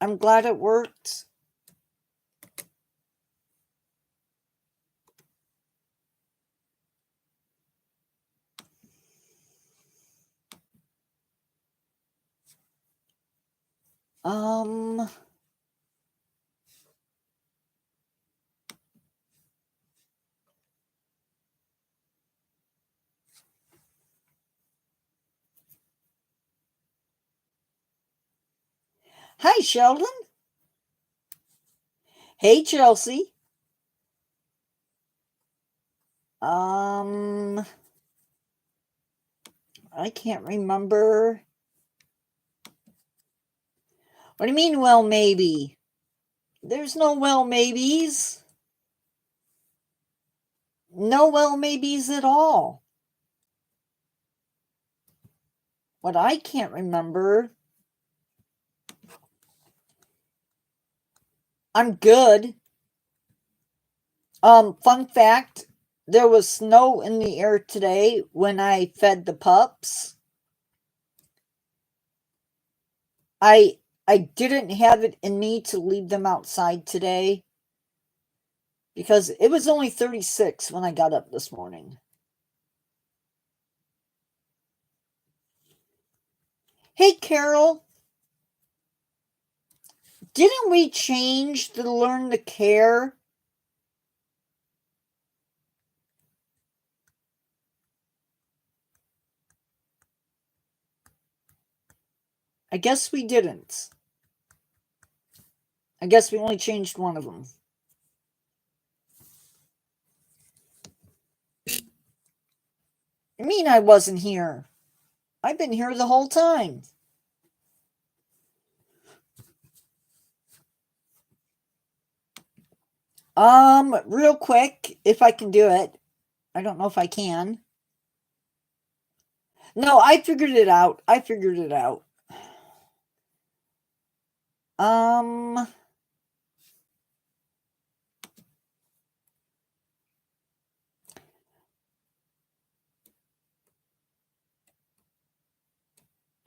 I'm glad it worked. Hi, Sheldon. Hey, Chelsea. I can't remember. What do you mean, well, maybe? There's no well, maybes. No well, maybes at all. What I can't remember. I'm good. Fun fact, there was snow in the air today when I fed the pups. I didn't have it in me to leave them outside today because it was only 36 when I got up this morning. Hey, Carol. Didn't we change the learn to care? I guess we didn't. I guess we only changed one of them. I mean, I wasn't here. I've been here the whole time. Real quick, if I can do it. I don't know if I can. No, I figured it out.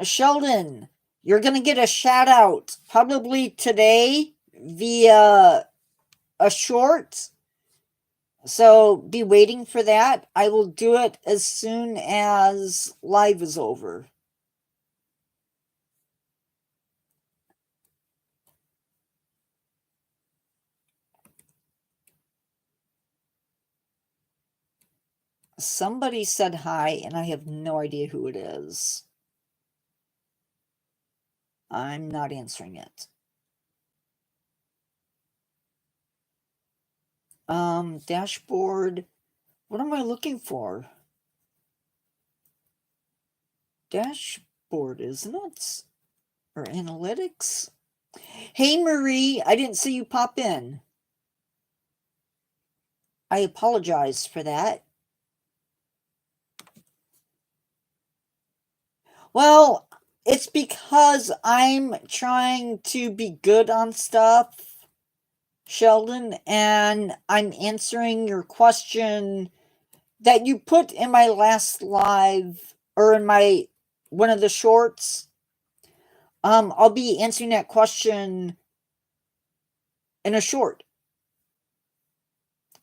Sheldon, you're going to get a shout out probably today via a short. So be waiting for that. I will do it as soon as live is over. Somebody said hi, and I have no idea who it is. I'm not answering it. Dashboard. What am I looking for? Dashboard, isn't it? Or analytics? Hey, Marie, I didn't see you pop in. I apologize for that. Well, it's because I'm trying to be good on stuff, Sheldon, and I'm answering your question that you put in my last live or in my one of the shorts. I'll be answering that question in a short.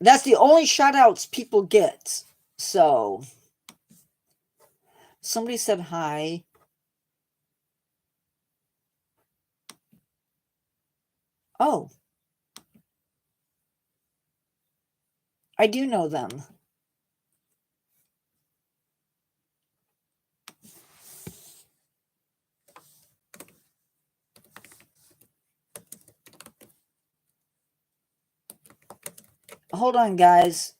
That's the only shout outs people get. So somebody said hi. Oh, I do know them. Hold on, guys.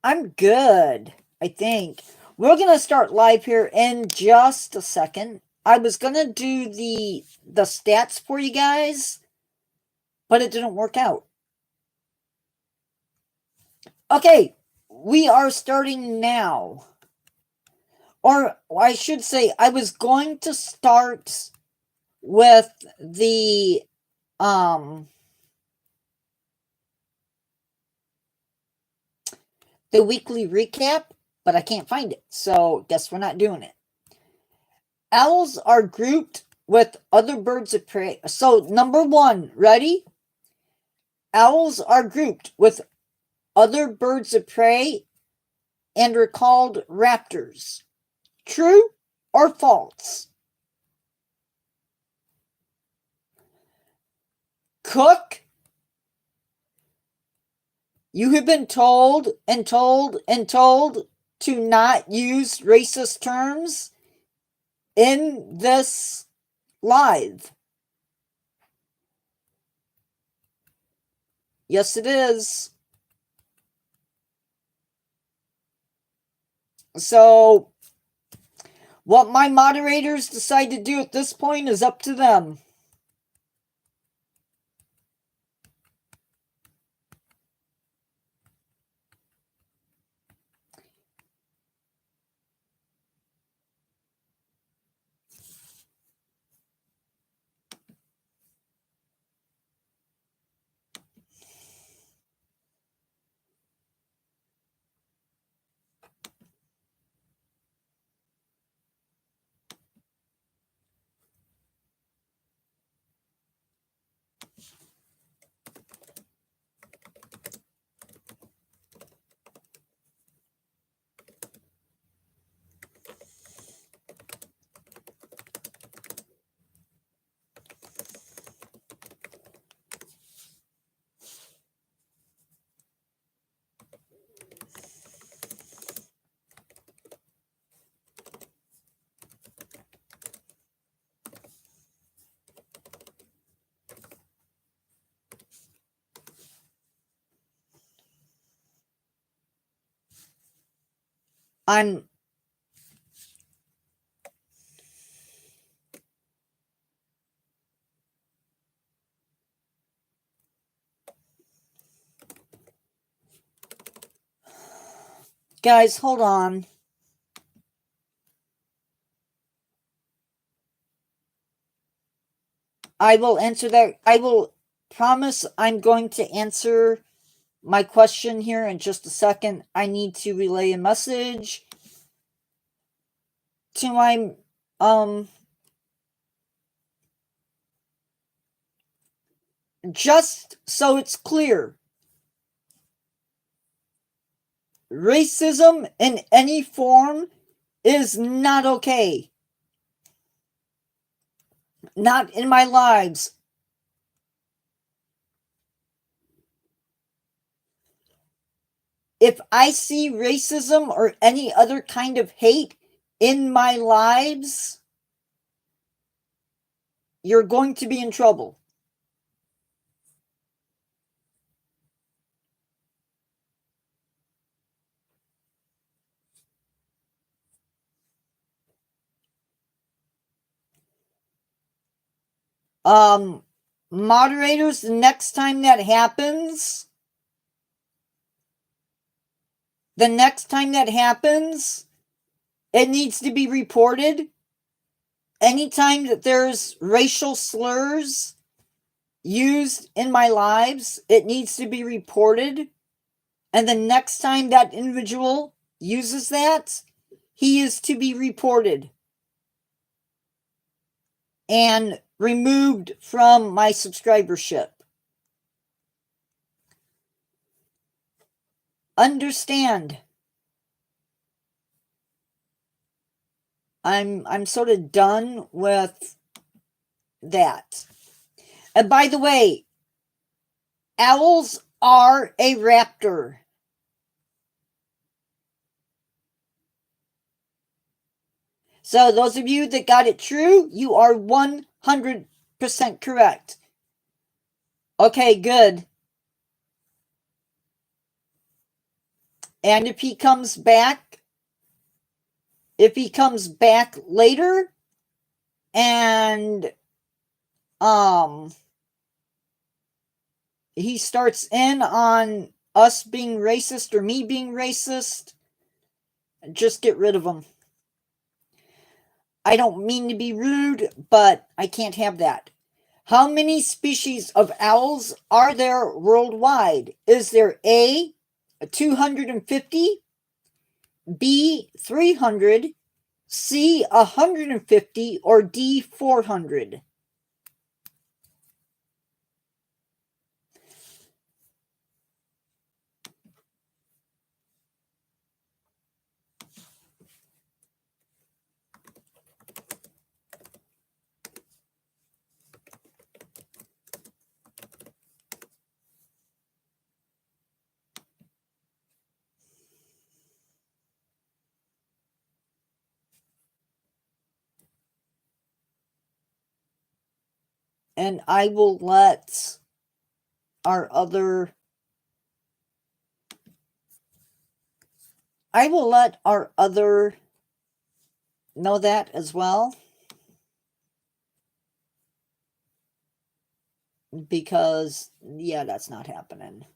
I'm good, I think. We're going to start live here in just a second. I was going to do the stats for you guys, but it didn't work out. Okay, we are starting now. Or I should say, I was going to start with the a weekly recap, but I can't find it, so guess we're not doing it. Owls are grouped with other birds of prey. So, number one, ready? Owls are grouped with other birds of prey and are called raptors. True or false? Cook, you have been told and told and told to not use racist terms in this live. Yes, it is. So, what my moderators decide to do at this point is up to them. Guys, hold on. I will answer that. I will promise I'm going to answer my question here in just a second. I need to relay a message to my just so it's clear. Racism in any form is not okay. Not in my lives. If I see racism or any other kind of hate in my lives, you're going to be in trouble. Moderators, the next time that happens, it needs to be reported. Anytime that there's racial slurs used in my lives, it needs to be reported. And the next time that individual uses that, he is to be reported and removed from my subscribership. Understand. I'm sort of done with that. And by the way, owls are a raptor. So those of you that got it true, you are 100% correct. Okay, good. And if he comes back later and he starts in on us being racist or me being racist, just get rid of him. I don't mean to be rude, but I can't have that. How many species of owls are there worldwide? Is there A, 250, B, 300, C, 150, or D, 400? And I will let our other know that as well, because yeah, that's not happening.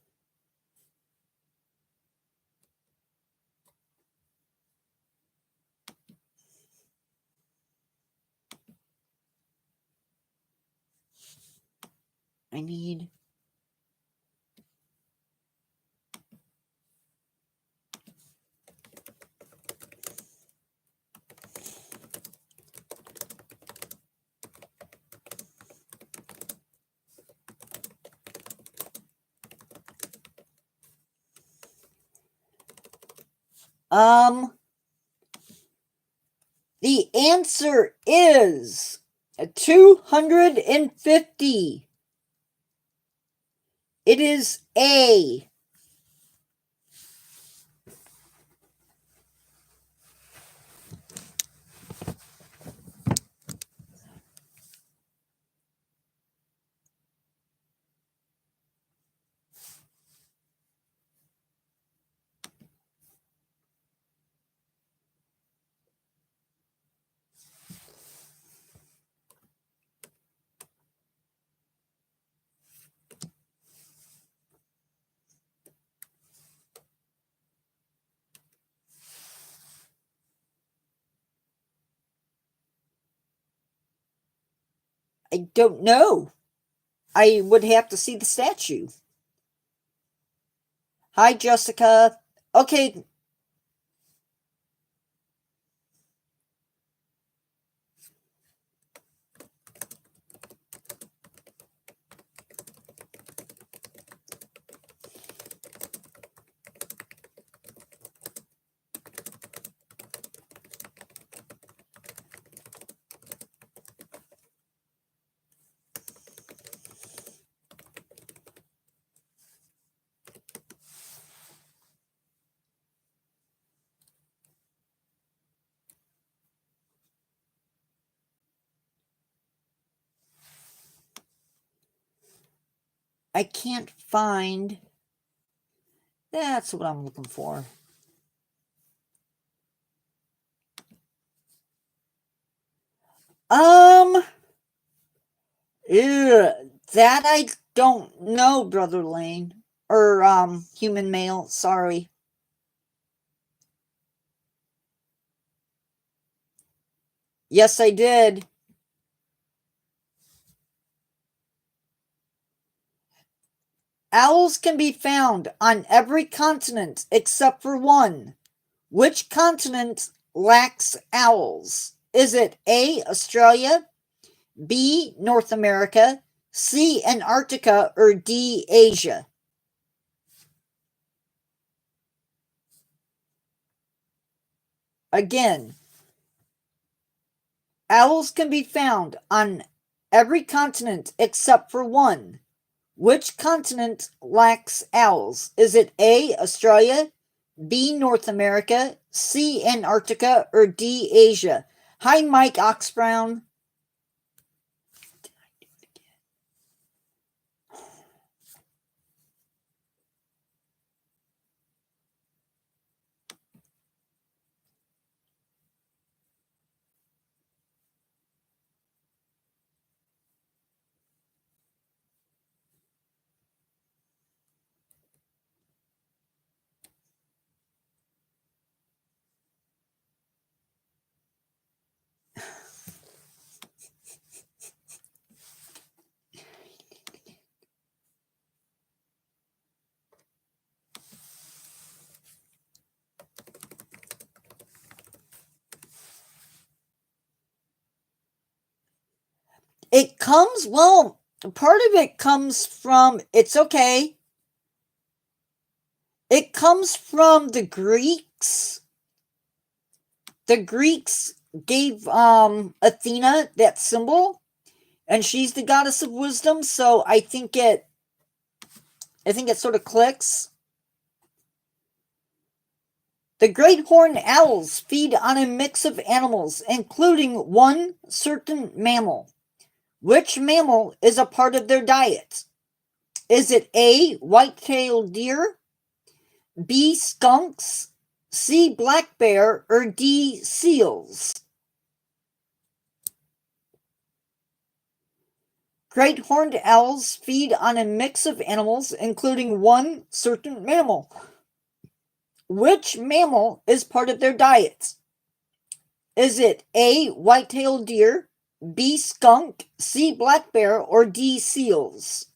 I need the answer is 250. It is A. I don't know. I would have to see the statue. Hi, Jessica. Okay. I can't find. That's what I'm looking for. That I don't know, Brother Lane. Or, Human Male, sorry. Yes, I did. Owls can be found on every continent except for one. Which continent lacks owls? Is it A, Australia, B, North America, C, Antarctica, or D, Asia? Again, owls can be found on every continent except for one. Which continent lacks owls? Is it A, Australia, B, North America, C, Antarctica, or D, Asia? Hi, Mike Oxbrown. comes, well, part of it comes from, it's okay. It comes from the Greeks. The Greeks gave Athena that symbol, and she's the goddess of wisdom, so I think it sort of clicks. The great horned owls feed on a mix of animals, including one certain mammal. Which mammal is a part of their diet? Is it A, white-tailed deer, B, skunks, C, black bear, or D, seals? Great horned owls feed on a mix of animals, including one certain mammal. Which mammal is part of their diet? Is it A, white-tailed deer, B, skunk, C, black bear, or D, seals?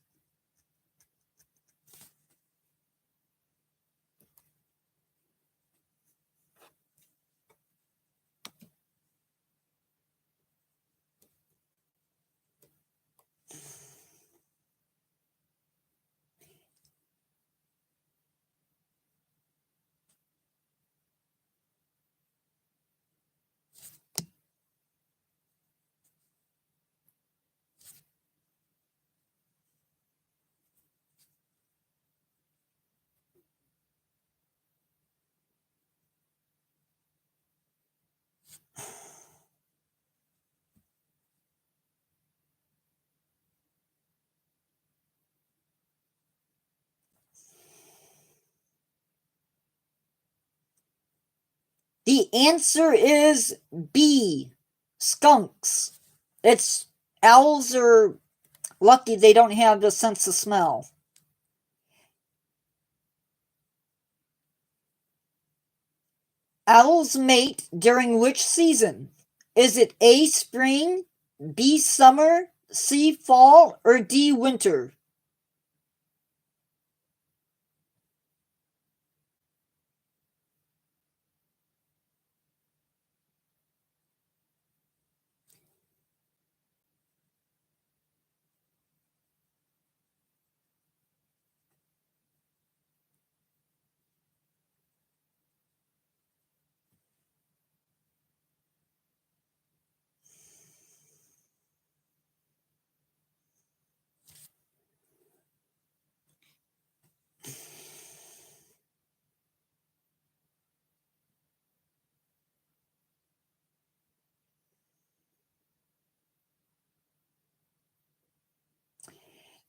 The answer is B, skunks. Owls are lucky they don't have the sense of smell. Owls mate during which season? Is it A, spring, B, summer, C, fall, or D, winter?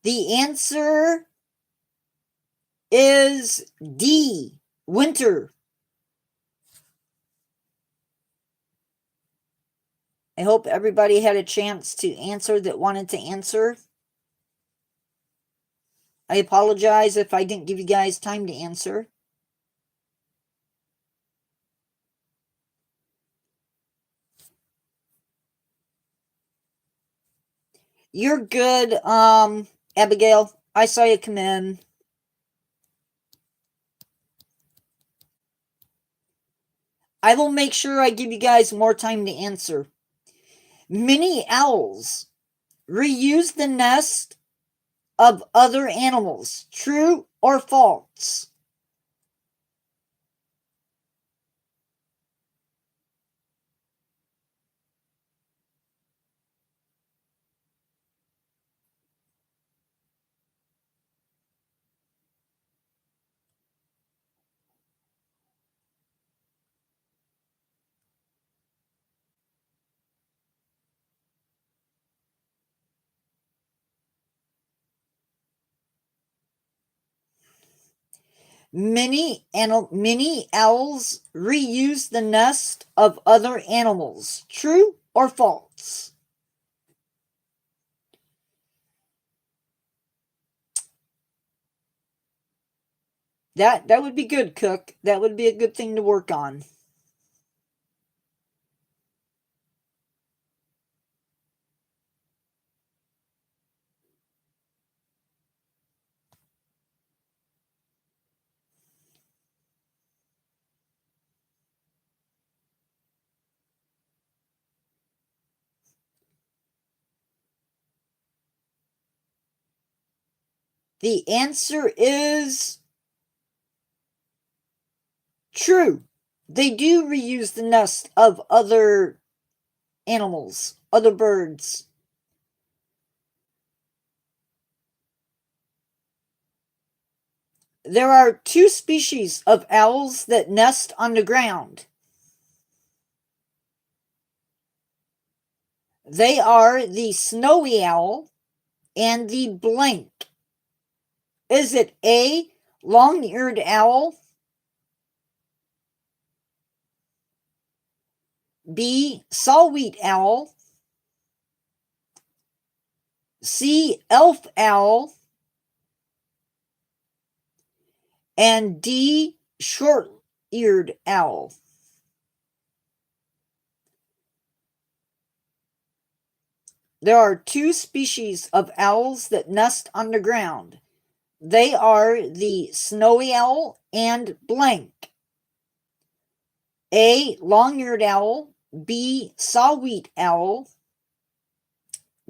The answer is D, winter. I hope everybody had a chance to answer that wanted to answer. I apologize if I didn't give you guys time to answer. You're good, Abigail. I saw you come in. I will make sure I give you guys more time to answer. Many owls reuse the nest of other animals. True or false? Many owls reuse the nest of other animals. True or false? That would be good, Cook. That would be a good thing to work on. The answer is true. They do reuse the nest of other animals, other birds. There are 2 species of owls that nest on the ground. They are the snowy owl and the blank. Is it A, long-eared owl, B, saw-whet owl, C, elf owl, and D, short-eared owl? There are 2 species of owls that nest on the ground. They are the snowy owl and blank. A, long-eared owl, B, saw-whet owl,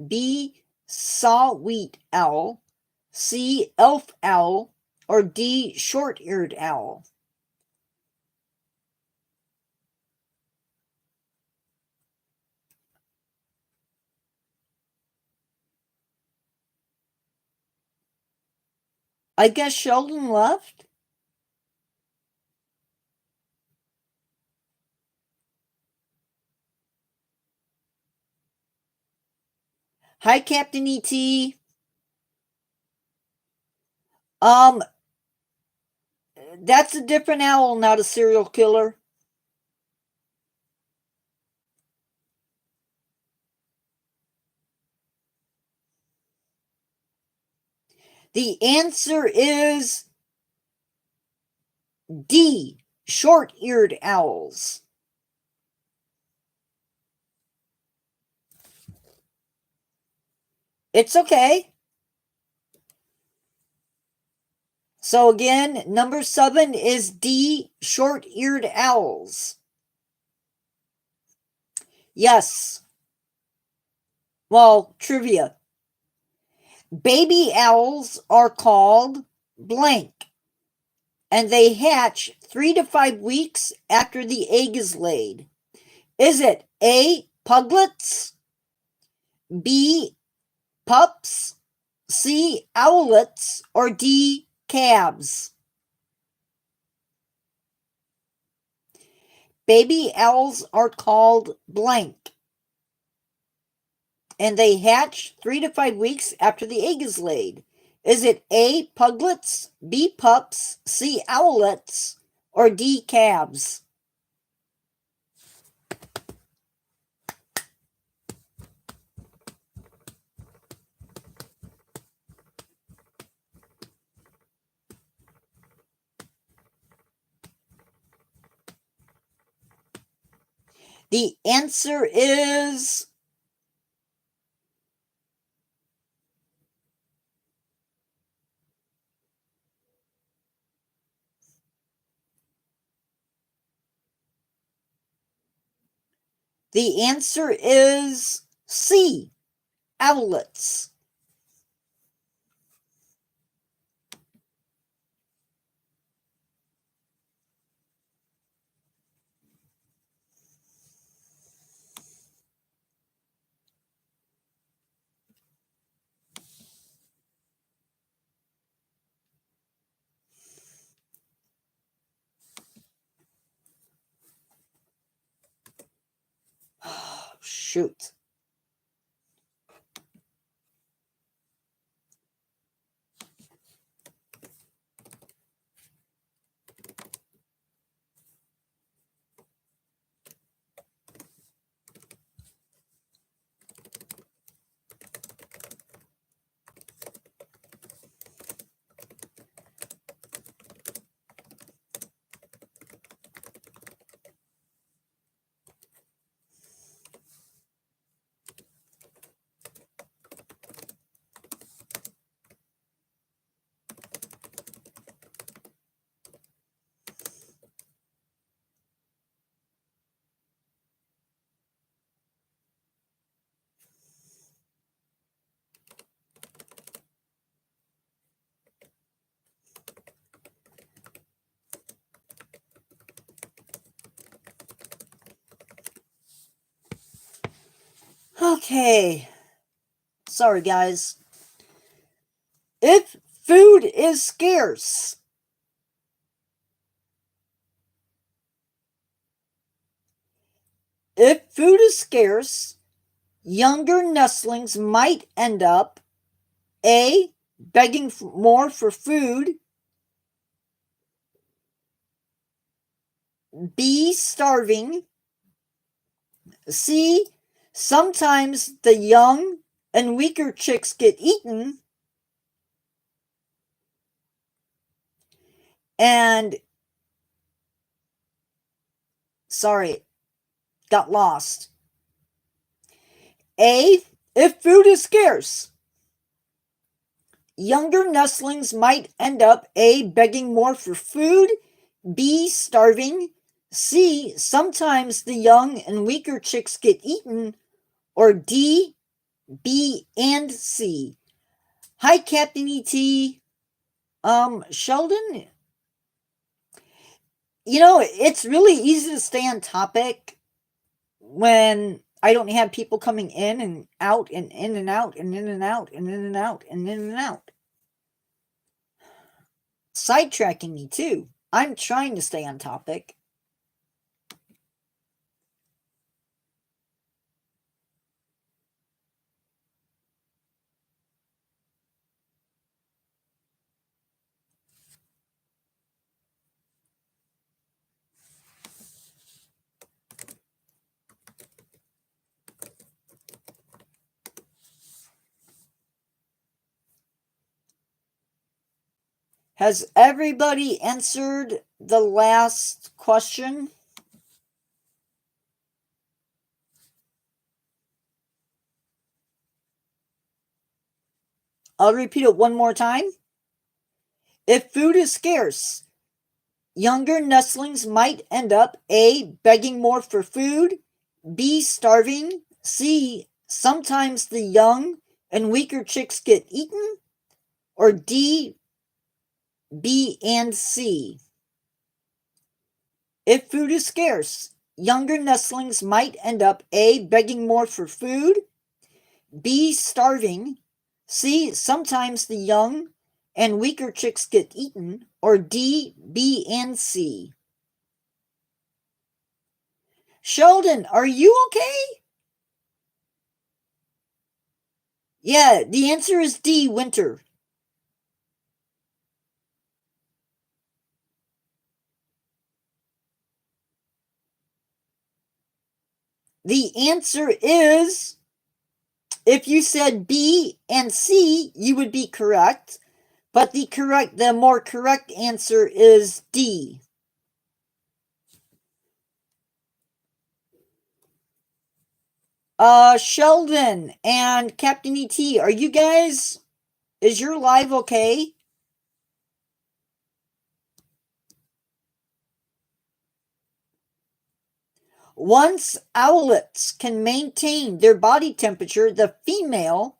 B, saw-whet owl, C, elf owl, or D, short-eared owl? I guess Sheldon left. Hi, Captain E.T. That's a different owl, not a serial killer. The answer is D, short-eared owls. It's okay. So again, number 7 is D, short-eared owls. Yes. Well, trivia. Baby owls are called blank, and they hatch 3 to 5 weeks after the egg is laid. Is it A, puglets, B, pups, C, owlets, or D, calves? Baby owls are called blank, and they hatch 3 to 5 weeks after the egg is laid. Is it A, puglets, B, pups, C, owlets, or D, calves? The answer is C, owlets. Shoot. Okay. Sorry, guys. If food is scarce, younger nestlings might end up A. Begging more for food, B. Starving, C. Sometimes the young and weaker chicks get eaten, and sorry, got lost. A. If food is scarce, younger nestlings might end up A. Begging more for food, B. Starving, C. Sometimes the young and weaker chicks get eaten, or D. B and C. Hi, Captain E.T. Sheldon, it's really easy to stay on topic when I don't have people coming in and out and in and out and in and out and in and out and in and out. Sidetracking me too. I'm trying to stay on topic. Has everybody answered the last question? I'll repeat it one more time. If food is scarce, younger nestlings might end up A. Begging more for food, B. Starving, C. Sometimes the young and weaker chicks get eaten, or D. B and C. If food is scarce, younger nestlings might end up A. Begging more for food, B. Starving, C. Sometimes the young and weaker chicks get eaten, or D. B and C. Sheldon, are you okay? Yeah, the answer is D. Winter. The answer is, if you said B and C, you would be correct, but the more correct answer is D. Sheldon and Captain ET, are you guys, is your live okay? Once owlets can maintain their body temperature, the female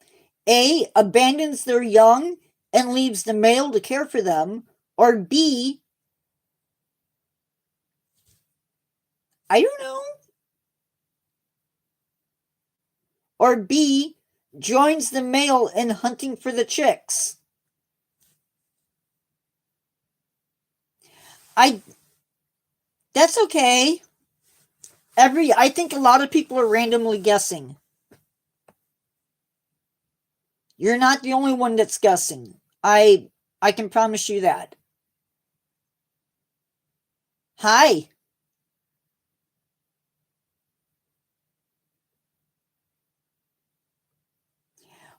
A. abandons their young and leaves the male to care for them, or B. I don't know. Or B. joins the male in hunting for the chicks. That's okay. I think a lot of people are randomly guessing. You're not the only one that's guessing. I can promise you that. Hi.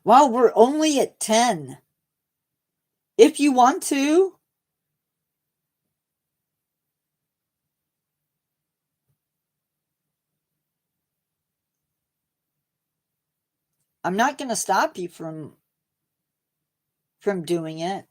Wow, we're only at 10. If you want to. I'm not going to stop you from doing it.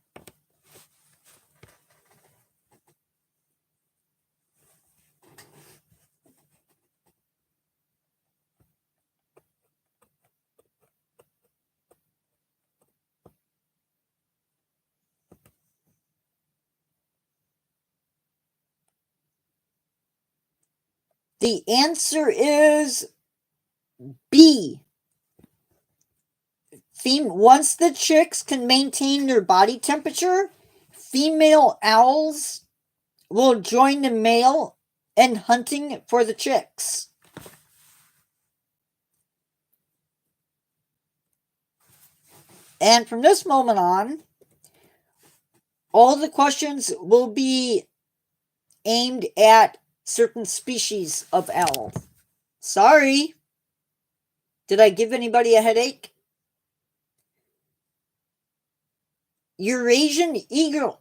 The answer is B. Once the chicks can maintain their body temperature, female owls will join the male in hunting for the chicks. And from this moment on, all the questions will be aimed at certain species of owl. Sorry. Did I give anybody a headache? Eurasian eagle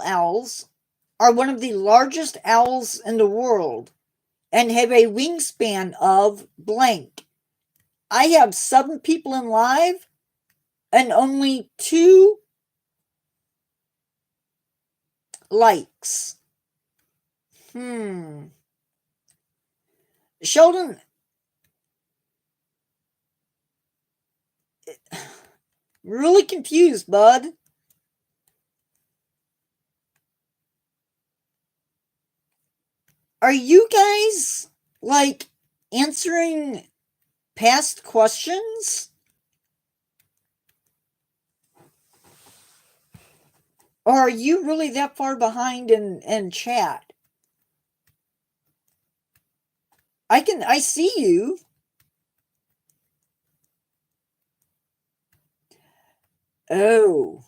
owls are one of the largest owls in the world and have a wingspan of blank. I have 7 people in live and only 2 likes. Sheldon, really confused, bud. Are you guys, like, answering past questions? Or are you really that far behind in chat? I see you. Oh.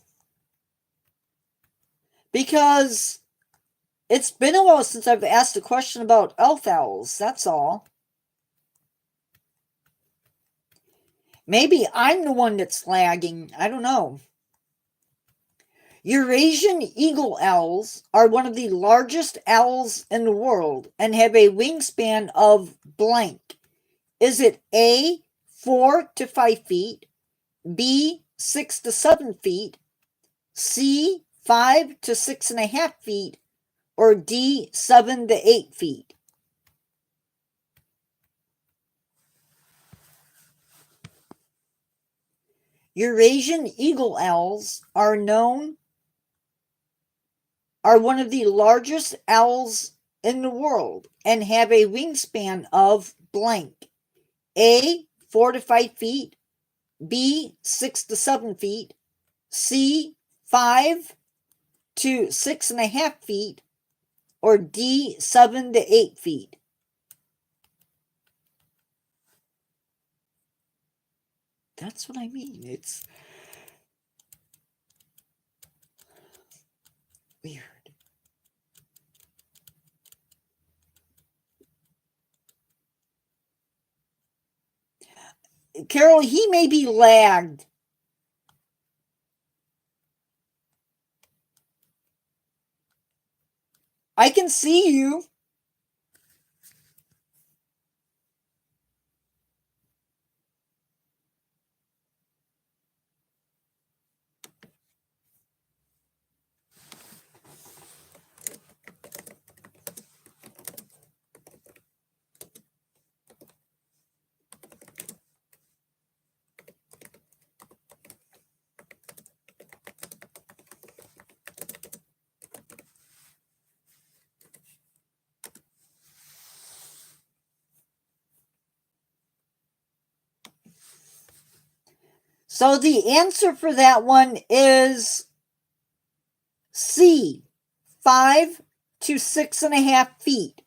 Because it's been a while since I've asked a question about elf owls, that's all. Maybe I'm the one that's lagging. I don't know. Eurasian eagle owls are one of the largest owls in the world and have a wingspan of blank. Is it A, 4 to 5 feet, B, 6 to 7 feet, C, 5 to 6.5 feet, or D, 7 to 8 feet? Eurasian eagle owls are one of the largest owls in the world and have a wingspan of blank. A, 4 to 5 feet, B, 6 to 7 feet, C, 5 to 6.5 feet, or D, 7 to 8 feet. That's what I mean. It's weird. Carol, he may be lagged. I can see you. So the answer for that one is C, 5 to 6.5 feet.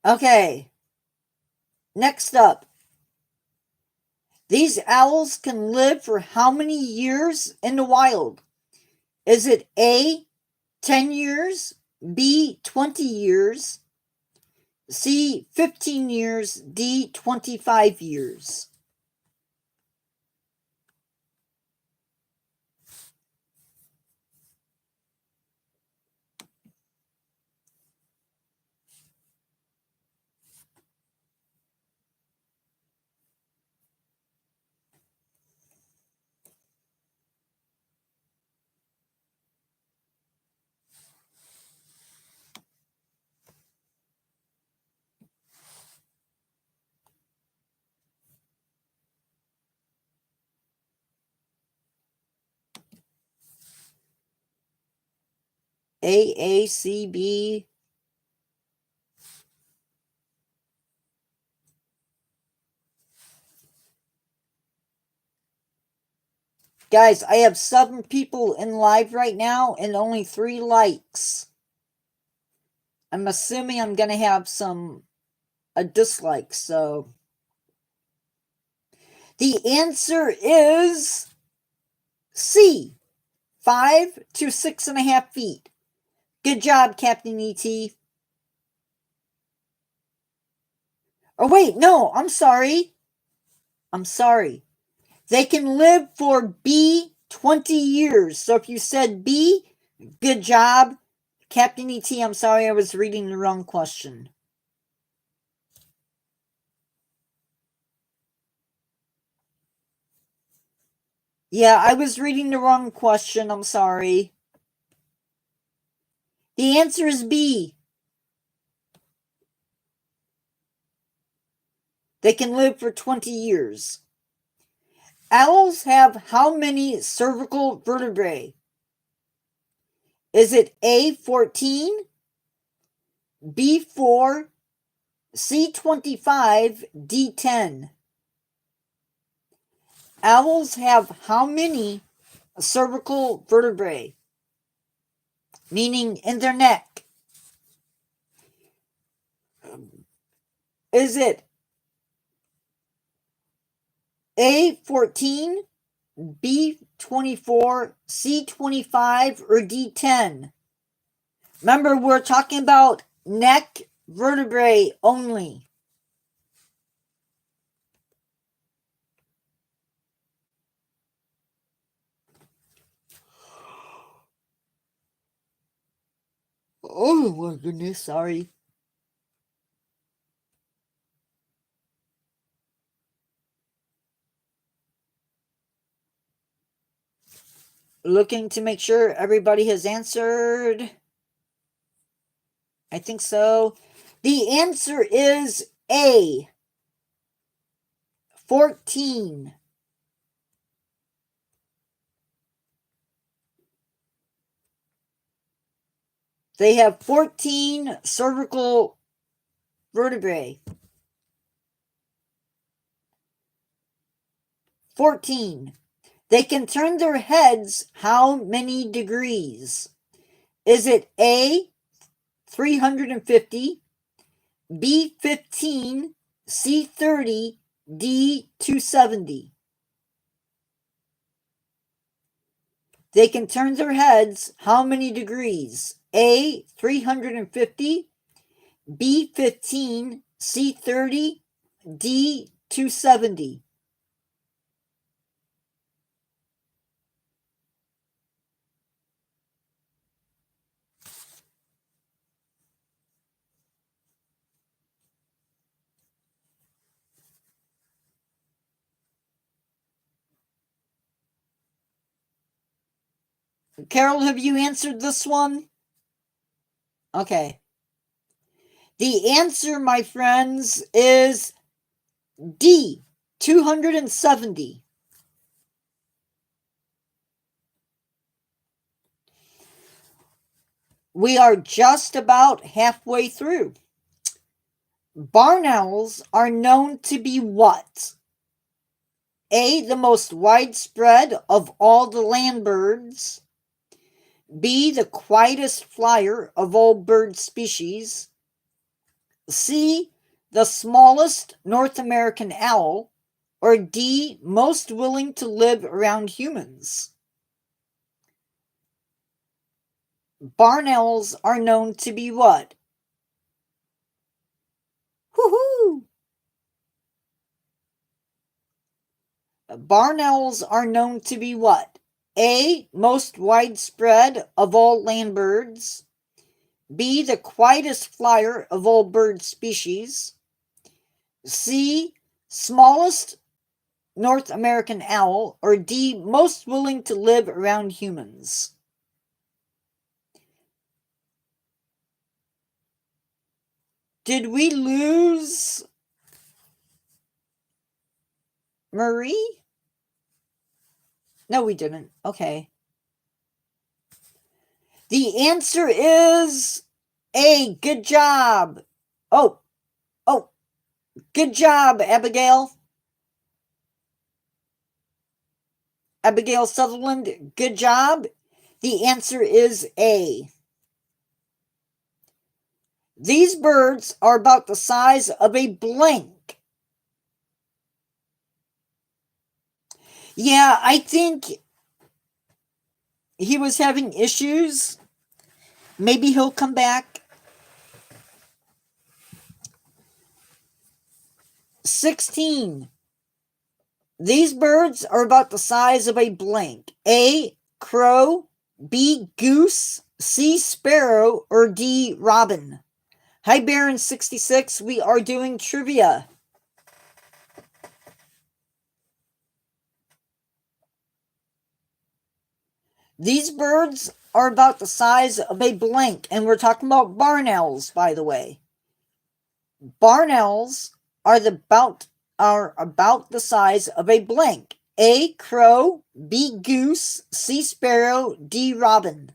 Okay. Next up. These owls can live for how many years in the wild? Is it A, 10 years, B, 20 years, C, 15 years, D, 25 years? AACB. Guys, I have 7 people in live right now and only 3 likes. I'm assuming I'm going to have a dislike, so. The answer is C, 5 to 6.5 feet. Good job, Captain E.T. Oh, wait, no, I'm sorry. They can live for B, 20 years. So if you said B, good job. Captain E.T., I'm sorry, I was reading the wrong question. Yeah, I was reading the wrong question. I'm sorry. The answer is B. They can live for 20 years. Owls have how many cervical vertebrae? Is it A, 14, B, 4, C, 25, D, 10? Owls have how many cervical vertebrae? Meaning in their neck. Is it A, 14, B, 24, C, 25, or D, 10? Remember, we're talking about neck vertebrae only. Oh my goodness, sorry. Looking to make sure everybody has answered. I think so. The answer is A, 14. They have 14 cervical vertebrae. 14. They can turn their heads how many degrees? Is it A, 350, B, 15, C, 30, D, 270? They can turn their heads how many degrees? A, 350, B, 15, C, 30, D, 270. Carol, have you answered this one? Okay. The answer, my friends, is D, 270. We are just about halfway through. Barn owls are known to be what? A, the most widespread of all the land birds. B, the quietest flyer of all bird species. C, the smallest North American owl. Or D, most willing to live around humans. Barn owls are known to be what? Woohoo! Barn owls are known to be what? A, most widespread of all land birds. B, the quietest flyer of all bird species. C, smallest North American owl. Or D, most willing to live around humans. Did we lose Marie? No, we didn't. Okay. The answer is A. Good job. Oh, good job, Abigail. Abigail Sutherland, good job. The answer is A. These birds are about the size of a blank. Yeah, I think he was having issues. Maybe he'll come back. 16. These birds are about the size of a blank. A. Crow. B. Goose. C. Sparrow. Or D. Robin. Hi, Baron66. We are doing trivia. These birds are about the size of a blank, and we're talking about barn owls, by the way. Barn owls are about the size of a blank. A. Crow. B. Goose. C. Sparrow. D. Robin.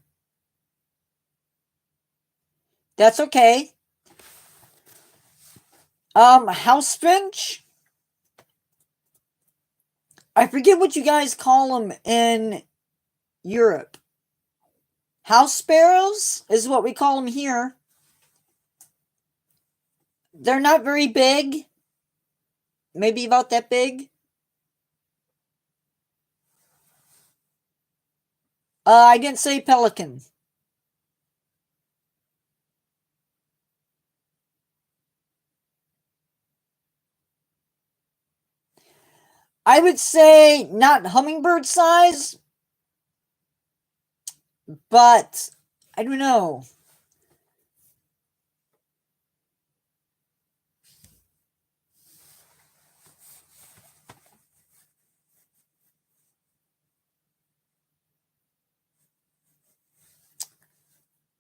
That's okay. House finch. I forget what you guys call them in Europe. House sparrows is what we call them here. They're not very big. Maybe about that big. I didn't say pelican. I would say not hummingbird size, but I don't know.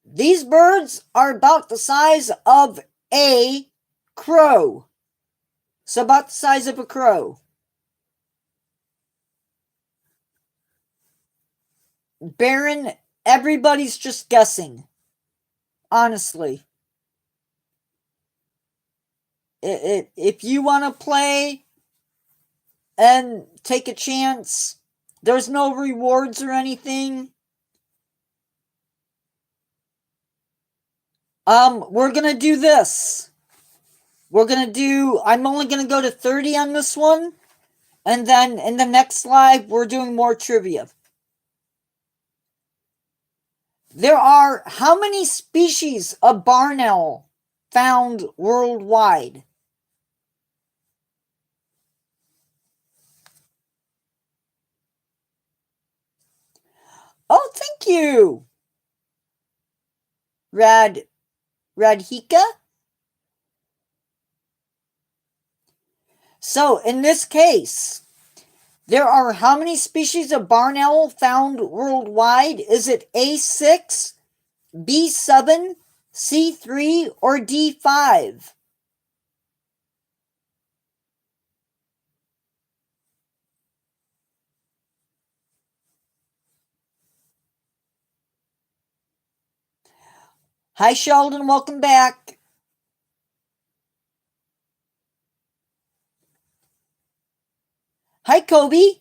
These birds are about the size of a crow. So about the size of a crow. Baron, everybody's just guessing. Honestly. If you want to play and take a chance, there's no rewards or anything. We're gonna do this. I'm only gonna go to 30 on this one, and then in the next live, we're doing more trivia. There are how many species of barn owl found worldwide? Oh, thank you, Radhika. So in this case, there are how many species of barn owl found worldwide? Is it A6, B7, C3, or D5? Hi, Sheldon. Welcome back. Hi, Kobe.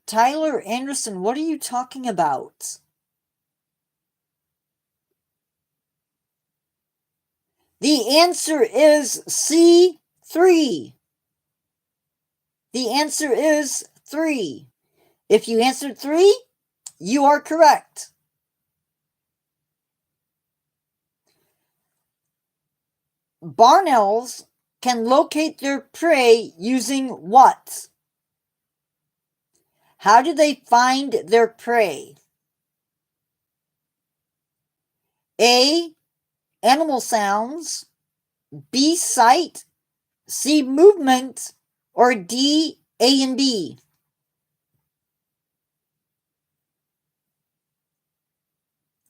Tyler Anderson, what are you talking about? The answer is C3. The answer is 3. If you answered 3, you are correct. Barn owls can locate their prey using what? How do they find their prey? A. Animal sounds. B. Sight. C. Movement. Or D. A and B.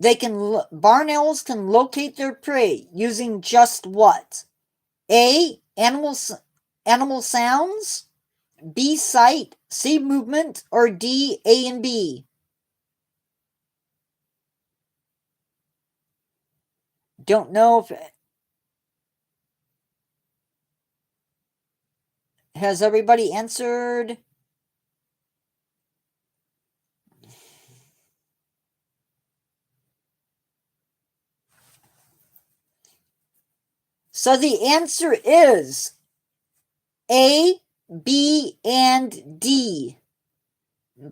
barn owls can locate their prey using just what? A, animal sounds, B, sight, C, movement, or D, A and B? Don't know if has everybody answered? So the answer is A, B, and D.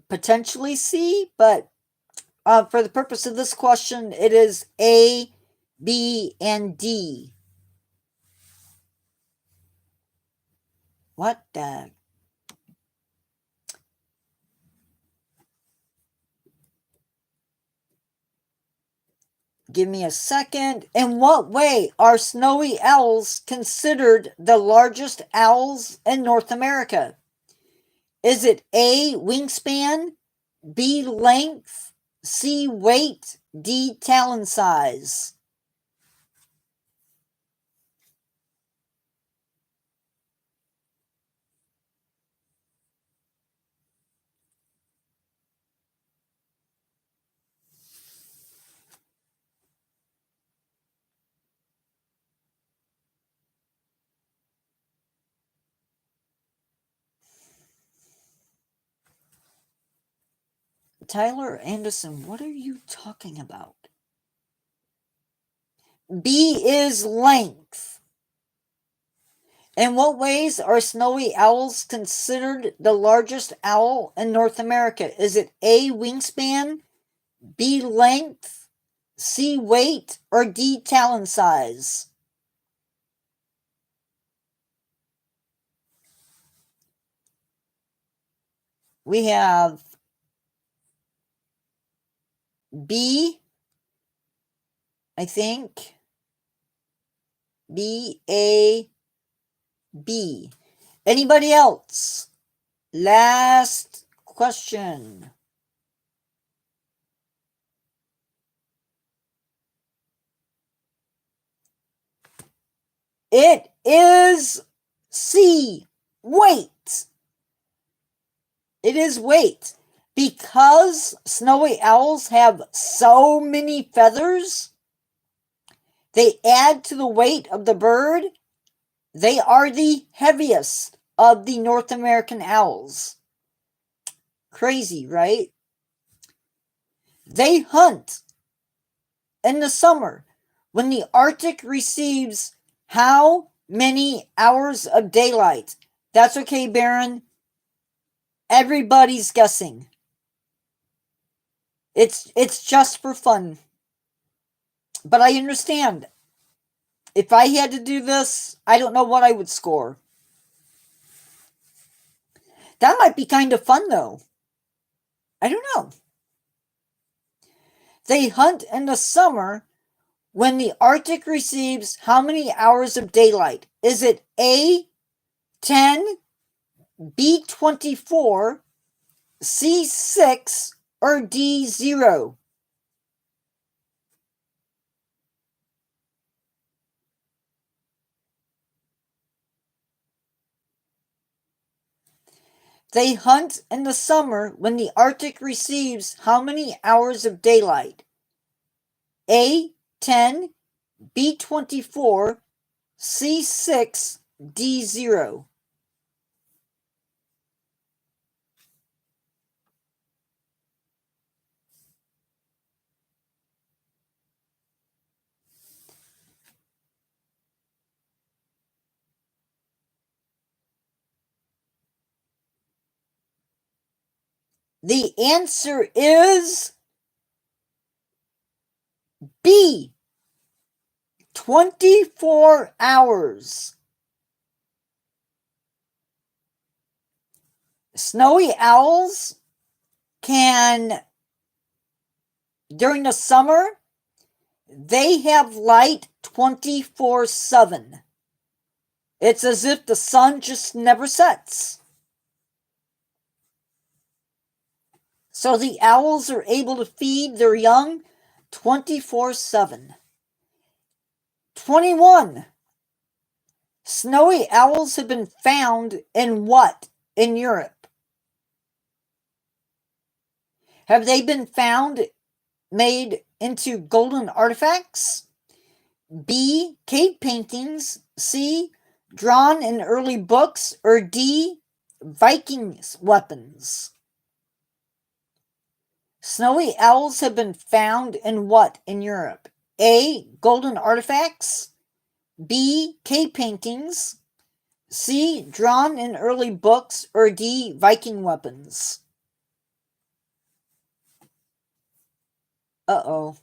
Potentially C, but for the purpose of this question, it is A, B, and D. What the? Give me a second. In what way are snowy owls considered the largest owls in North America? Is it A, wingspan, B, length, C, weight, D, talon size? Tyler Anderson, what are you talking about? B is length. In what ways are snowy owls considered the largest owl in North America? Is it A, wingspan, B, length, C, weight, or D, talon size? We have B, I think. B, A, B. Anybody else? Last question. It is C, weight. It is weight. Because snowy owls have so many feathers, they add to the weight of the bird. They are the heaviest of the North American owls. Crazy, right? They hunt in the summer when the Arctic receives how many hours of daylight? That's okay, Baron. Everybody's guessing. It's just for fun. But I understand. If I had to do this, I don't know what I would score. That might be kind of fun, though. I don't know. They hunt in the summer when the Arctic receives how many hours of daylight? Is it A, 10, B, 24, C, 6, or D, 0? They hunt in the summer when the Arctic receives how many hours of daylight? A, 10, B, 24, C, 6, D, 0. The answer is B, 24 hours. Snowy owls can, during the summer, they have light 24/7. It's as if the sun just never sets. So the owls are able to feed their young 24/7. 21. Snowy owls have been found in what in Europe? Have they been found made into golden artifacts? B. Cave paintings. C. Drawn in early books. Or D. Vikings weapons. Snowy owls have been found in what in Europe? A. Golden artifacts. B. Cave paintings. C. Drawn in early books. Or D. Viking weapons. Uh-oh.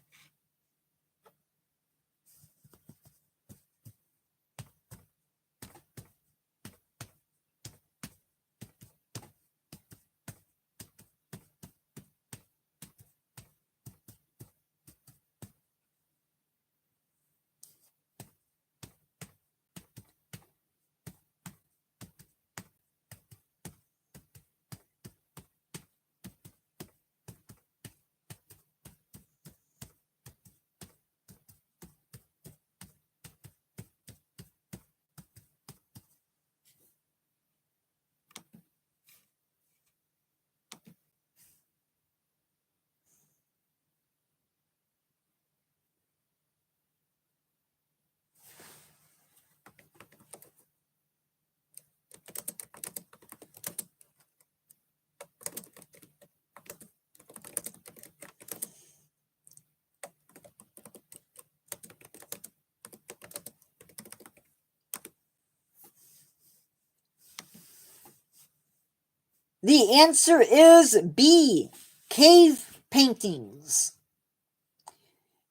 The answer is B. Cave paintings.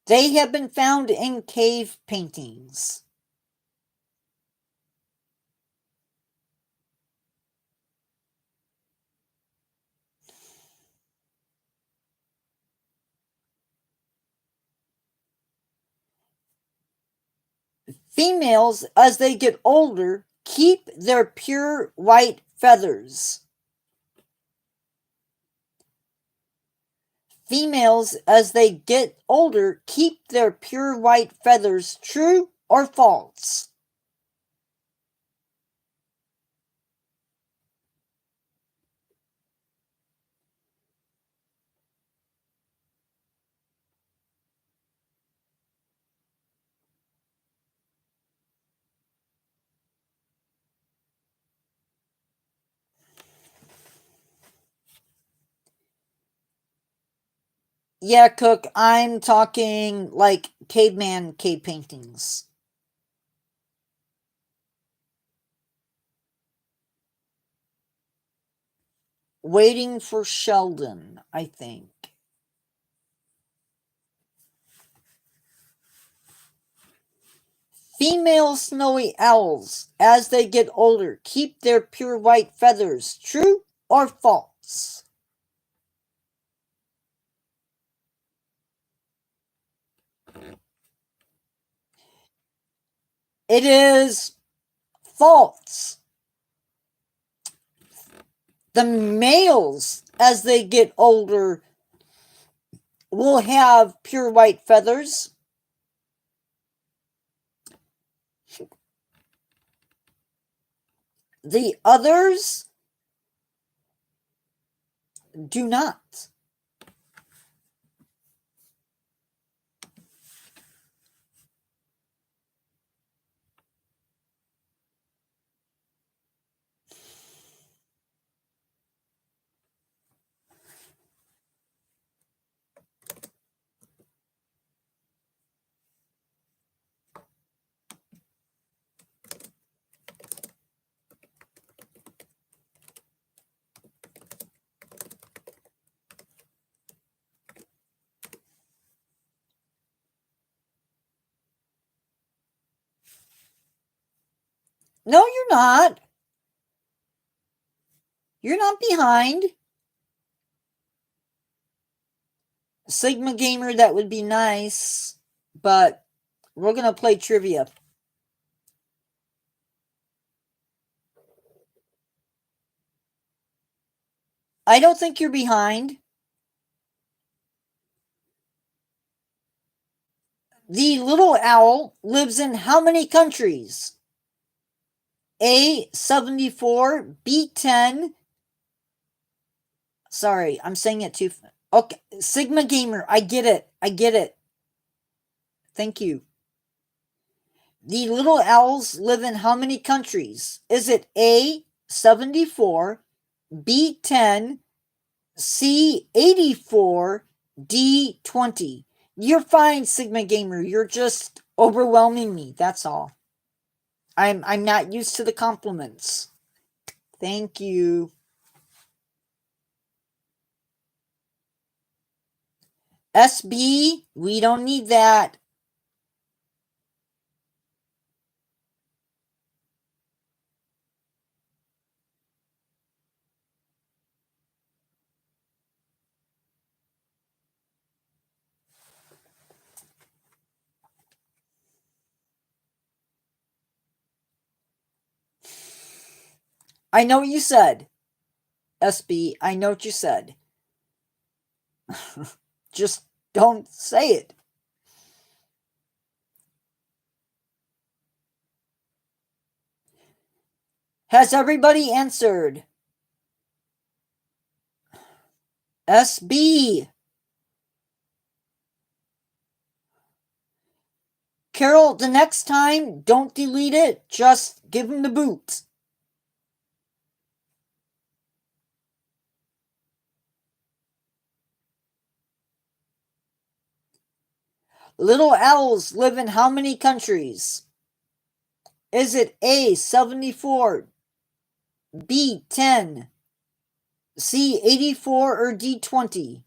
They have been found in cave paintings. Females, as they get older, keep their pure white feathers. Females, as they get older, keep their pure white feathers. True or false? Yeah, Cook, I'm talking like caveman cave paintings. Waiting for Sheldon, I think. Female snowy owls, as they get older, keep their pure white feathers. True or false? It is false. The males, as they get older, will have pure white feathers. The others do not. No, you're not. You're not behind. Sigma Gamer, that would be nice, but we're going to play trivia. I don't think you're behind. The little owl lives in how many countries? A, 74, B, 10. Sorry, I'm saying it too. Okay, Sigma Gamer, I get it. I get it. Thank you. The little owls live in how many countries? Is it A, 74, B, 10, C, 84, D, 20? You're fine, Sigma Gamer. You're just overwhelming me. That's all. I'm not used to the compliments. Thank you. SB, we don't need that. I know what you said. SB, I know what you said. Just don't say it. Has everybody answered? SB. Carol, the next time, don't delete it. Just give him the boot. Little owls live in how many countries? Is it A, 74, B, 10, C, 84, or D, 20?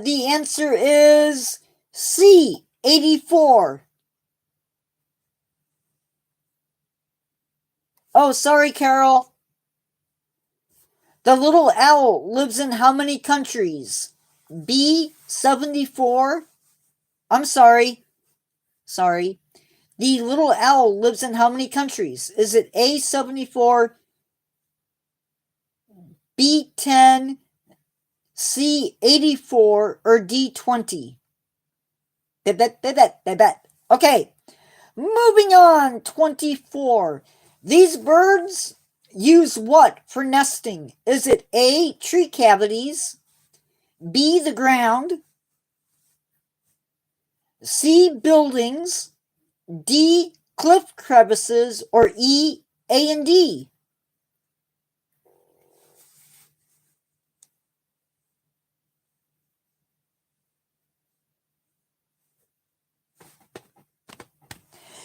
The answer is C, 84. Oh, sorry, Carol. The little owl lives in how many countries? B, 74. I'm sorry. Sorry. The little owl lives in how many countries? Is it A, 74, B, 10, C, 84, or D, 20? Okay. Moving on. 24. These birds use what for nesting? Is it A, tree cavities, B, the ground, C, buildings, D, cliff crevices, or E, A, and D?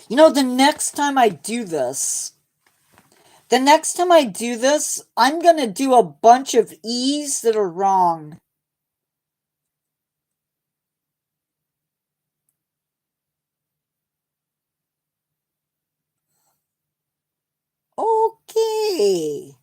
You know, the next time I do this, I'm going to do a bunch of E's that are wrong. Okay.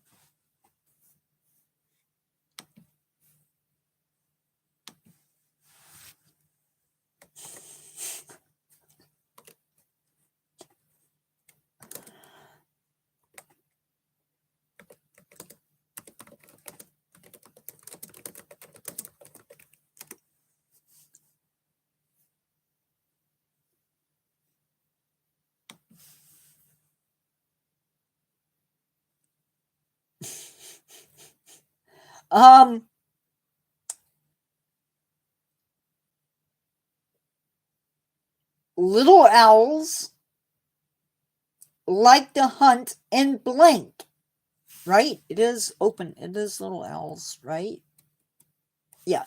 Little owls like to hunt in blank, right? It is open. It is little owls, right? Yeah.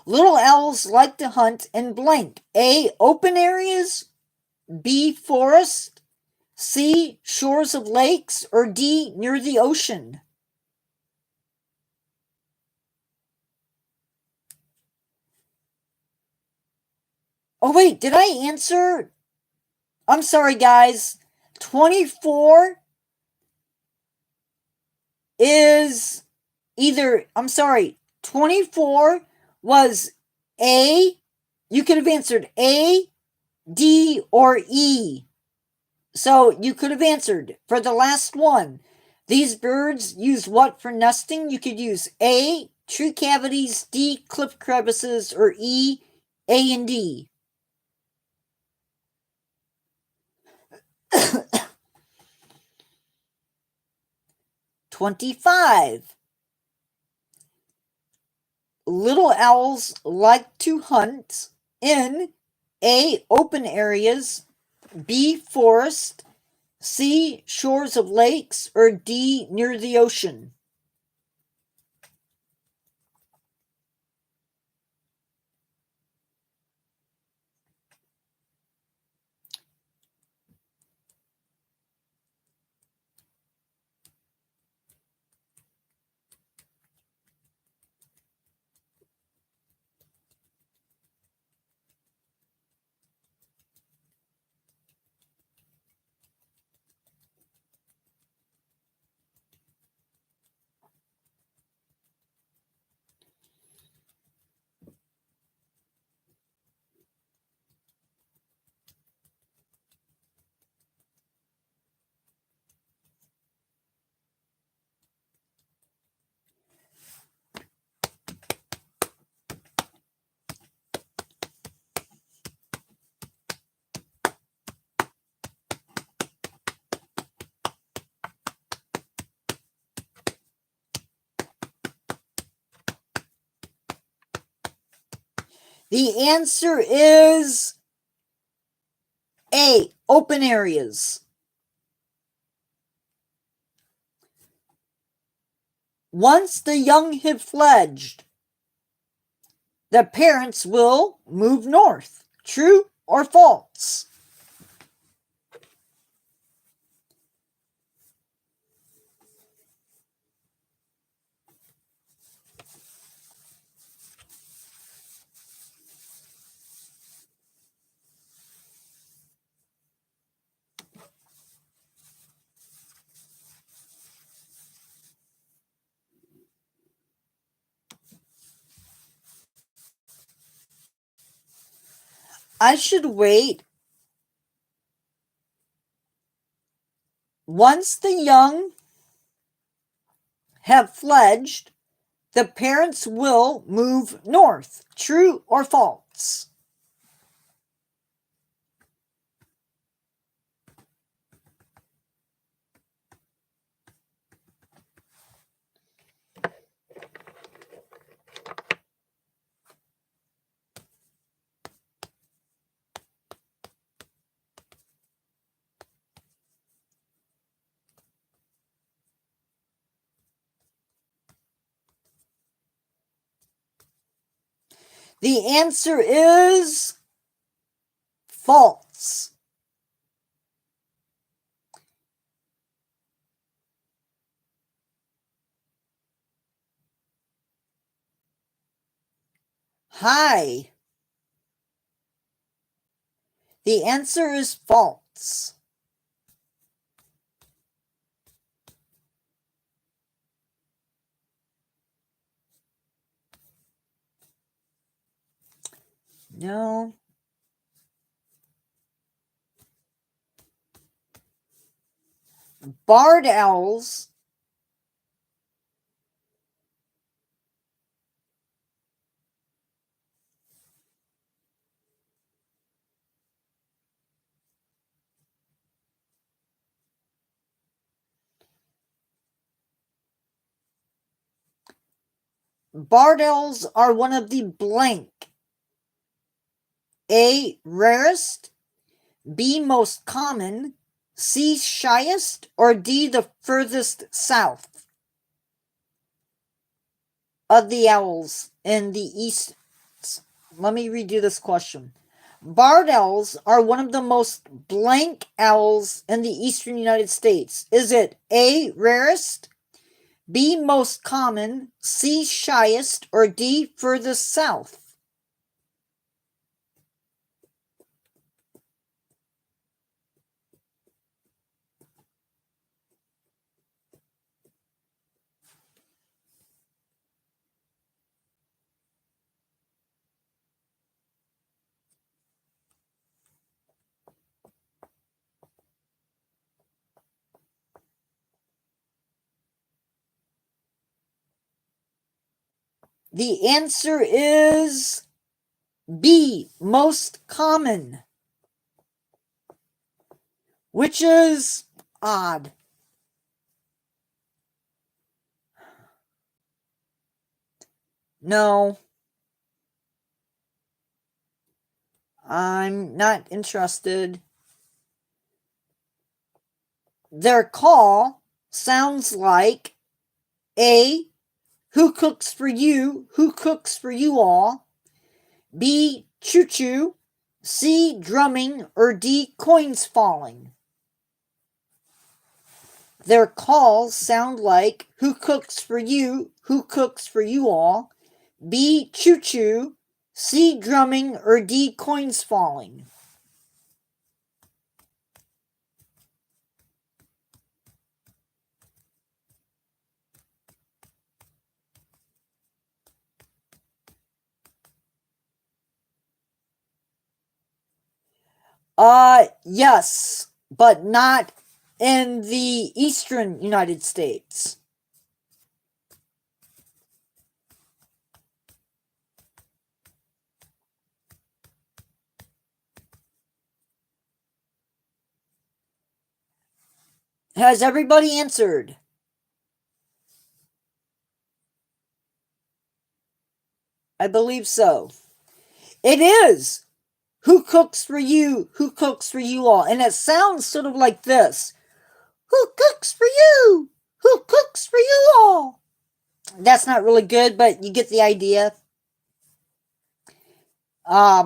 Little owls like to hunt in blank. A, open areas, B, forest, C, shores of lakes, or D, near the ocean? Oh, wait, did I answer? I'm sorry, guys. 24 is either, 24 was A, you could have answered A, D, or E. So you could have answered for the last one. These birds use what for nesting? You could use A, tree cavities, D, cliff crevices, or E, A and D. $25. Little owls like to hunt in A, open areas, B, forest, C, shores of lakes, or D, near the ocean. The answer is A, open areas. Once the young have fledged, the parents will move north. True or false? I should wait. Once the young have fledged, the parents will move north. True or false? The answer is false. Hi. The answer is false. No. Barred owls are one of the blank. A, rarest, B, most common, C, shyest, or D, the furthest south of the owls in the east. Let me redo this question. Barred owls are one of the most blank owls in the eastern United States. Is it A, rarest, B, most common, C, shyest, or D, furthest south? The answer is B, most common, which is odd. No, I'm not interested. Their call sounds like A, who cooks for you? Who cooks for you all? B, choo choo. C, drumming. Or D, coins falling. Their calls sound like who cooks for you? Who cooks for you all? B, choo choo. C, drumming. Or D, coins falling. Yes, but not in the eastern United States. Has everybody answered? I believe so. It is. Who cooks for you? Who cooks for you all? And it sounds sort of like this. Who cooks for you? Who cooks for you all? That's not really good, but you get the idea. I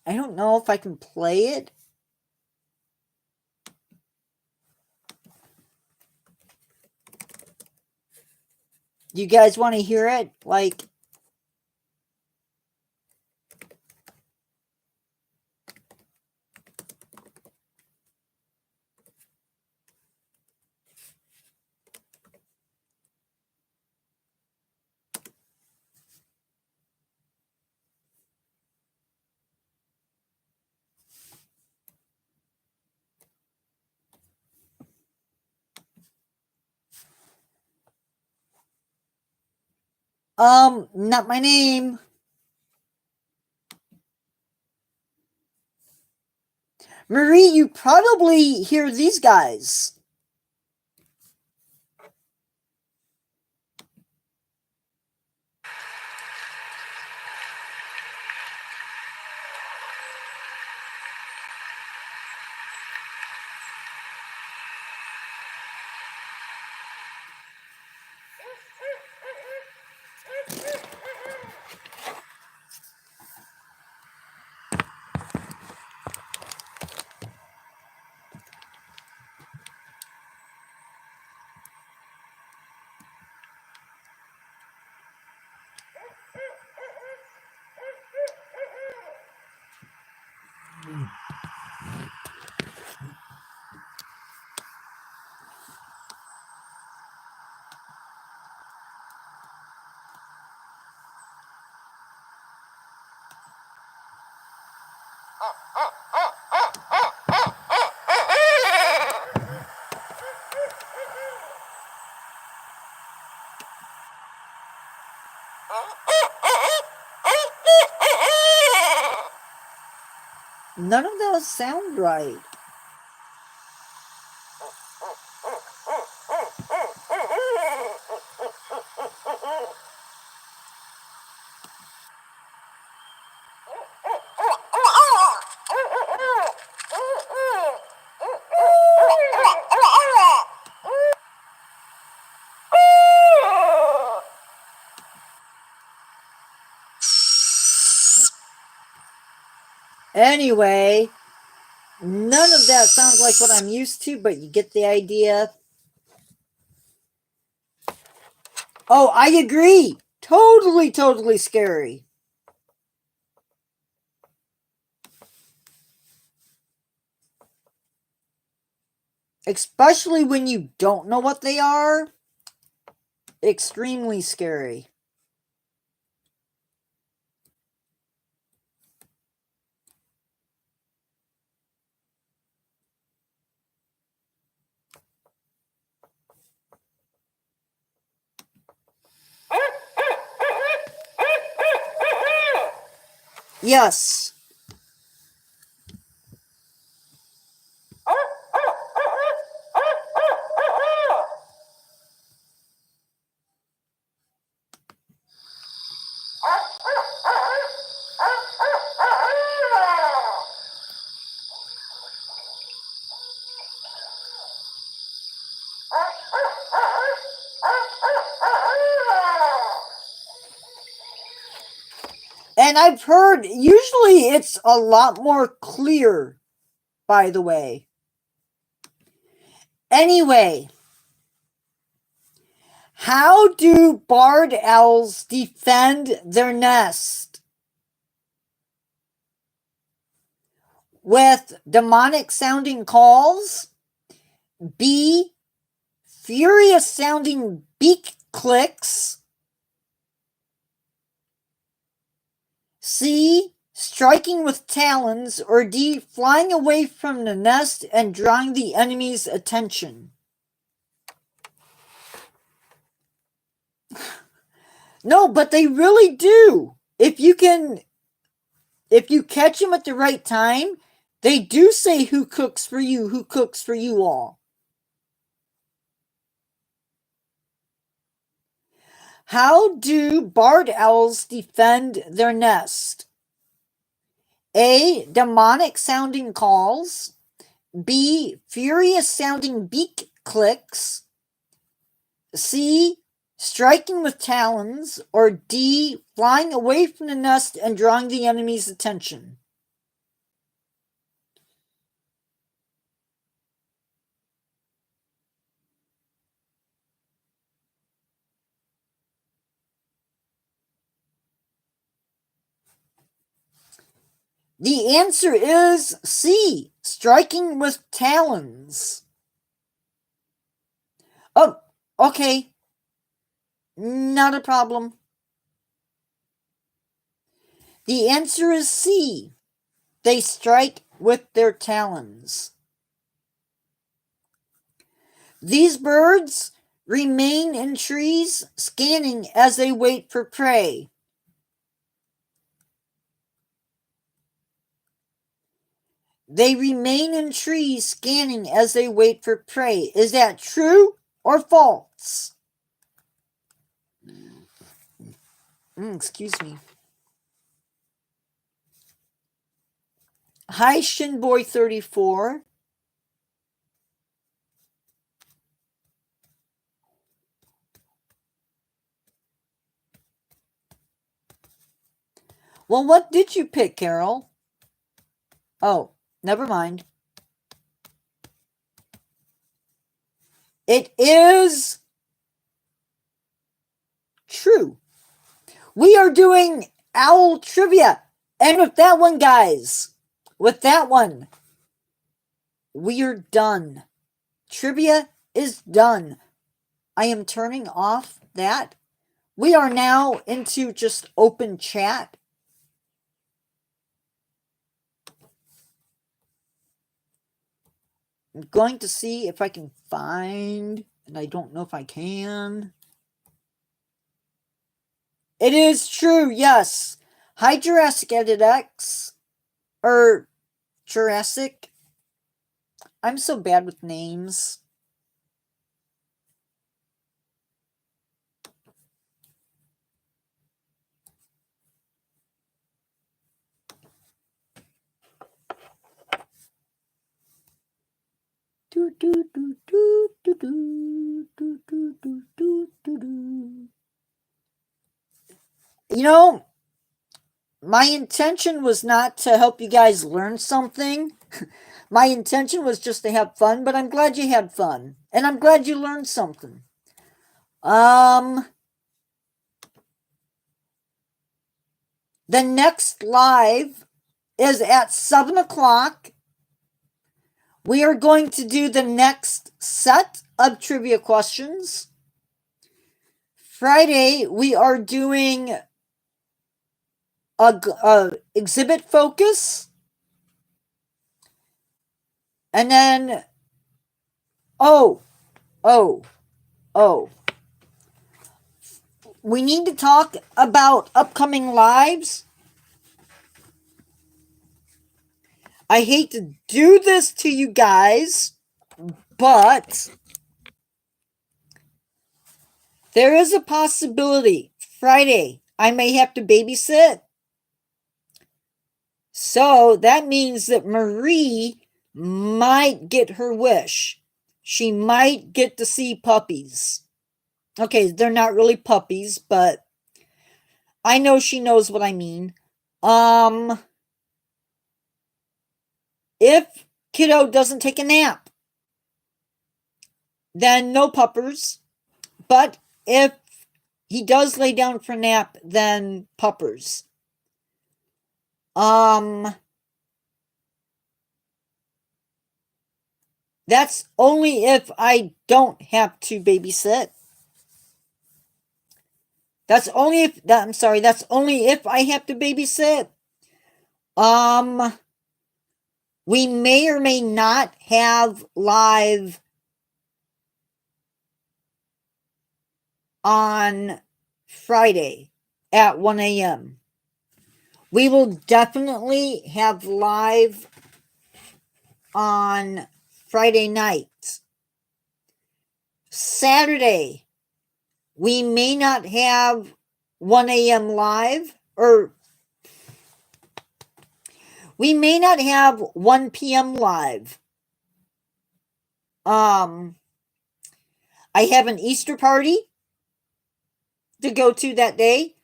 don't know if I can play it. You guys want to hear it? Like, not my name. Marie, you probably hear these guys. None of those sound right. Anyway, none of that sounds like what I'm used to, but you get the idea. Oh, I agree. Totally scary. Especially when you don't know what they are. Extremely scary. Yes. And I've heard usually it's a lot more clear, by the way. Anyway, how do barred owls defend their nest? With demonic sounding calls? B. Furious sounding beak clicks? C. Striking with talons? Or D. Flying away from the nest and drawing the enemy's attention? No, but they really do. If you catch them at the right time, they do say who cooks for you all. How do barred owls defend their nest? A. Demonic sounding calls. B. Furious sounding beak clicks. C. Striking with talons. Or D. Flying away from the nest and drawing the enemy's attention. The answer is C. Striking with talons. Oh, okay. Not a problem. The answer is C. They strike with their talons. These birds remain in trees, scanning as they wait for prey. They remain in trees, scanning as they wait for prey. Is that true or false? Excuse me. Hi, Shinboy34. Well, what did you pick, Carol? Oh, never mind. It is true. We are doing owl trivia. And with that one, guys, with that one, we are done. Trivia is done. I am turning off that. We are now into just open chat. I'm going to see if I can find, and I don't know if I can. It is true, yes. Hi, Jurassic Edit X. Or Jurassic. I'm so bad with names. You know, my intention was not to help you guys learn something. My intention was just to have fun, but I'm glad you had fun. And I'm glad you learned something. The next live is at 7 o'clock. We are going to do the next set of trivia questions. Friday, we are doing a exhibit focus. And then, we need to talk about upcoming lives. I hate to do this to you guys, but there is a possibility Friday I may have to babysit. So that means that Marie might get her wish. She might get to see puppies. Okay, they're not really puppies, but I know she knows what I mean. If kiddo doesn't take a nap, then no puppers. But if he does lay down for a nap, then puppers. That's only if I don't have to babysit. That's only if that's only if I have to babysit. We may or may not have live on Friday at 1 a.m. We will definitely have live on Friday night. Saturday, we may not have 1 a.m. live, or we may not have 1 p.m. live. I have an Easter party to go to that day.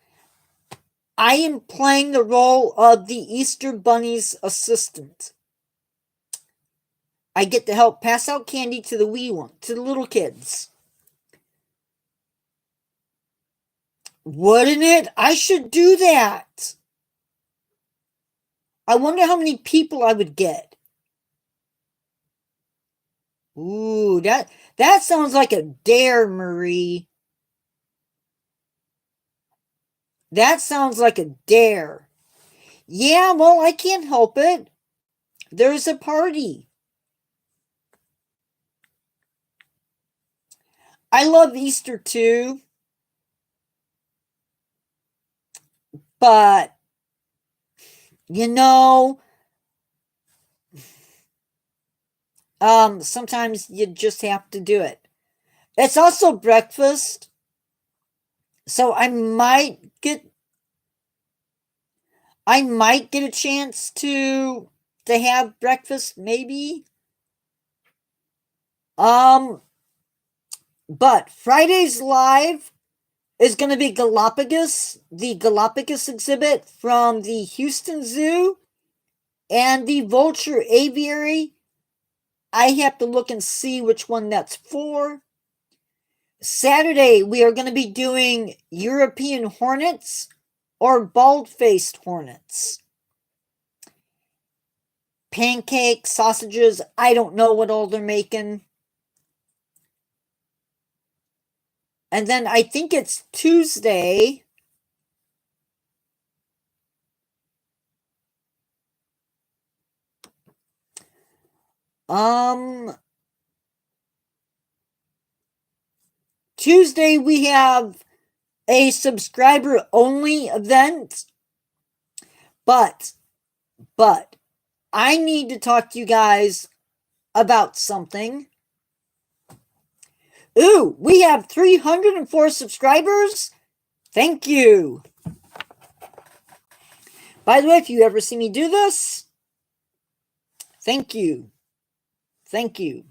I am playing the role of the Easter Bunny's assistant. I get to help pass out candy to the to the little kids. Wouldn't it? I should do that. I wonder how many people I would get. Ooh, that sounds like a dare, Marie. That sounds like a dare. Yeah, well, I can't help it. There's a party. I love Easter too. But, you know, sometimes you just have to do it. It's also breakfast. So I might get a chance to have breakfast, maybe. But Friday's live is going to be Galapagos, the Galapagos exhibit from the Houston Zoo and the Vulture Aviary. I have to look and see which one that's for. Saturday, we are going to be doing European hornets or bald-faced hornets. Pancakes, sausages, I don't know what all they're making. And then I think it's Tuesday. Tuesday we have a subscriber only event. But I need to talk to you guys about something. Ooh, we have 304 subscribers. Thank you. By the way, if you ever see me do this, thank you. Thank you.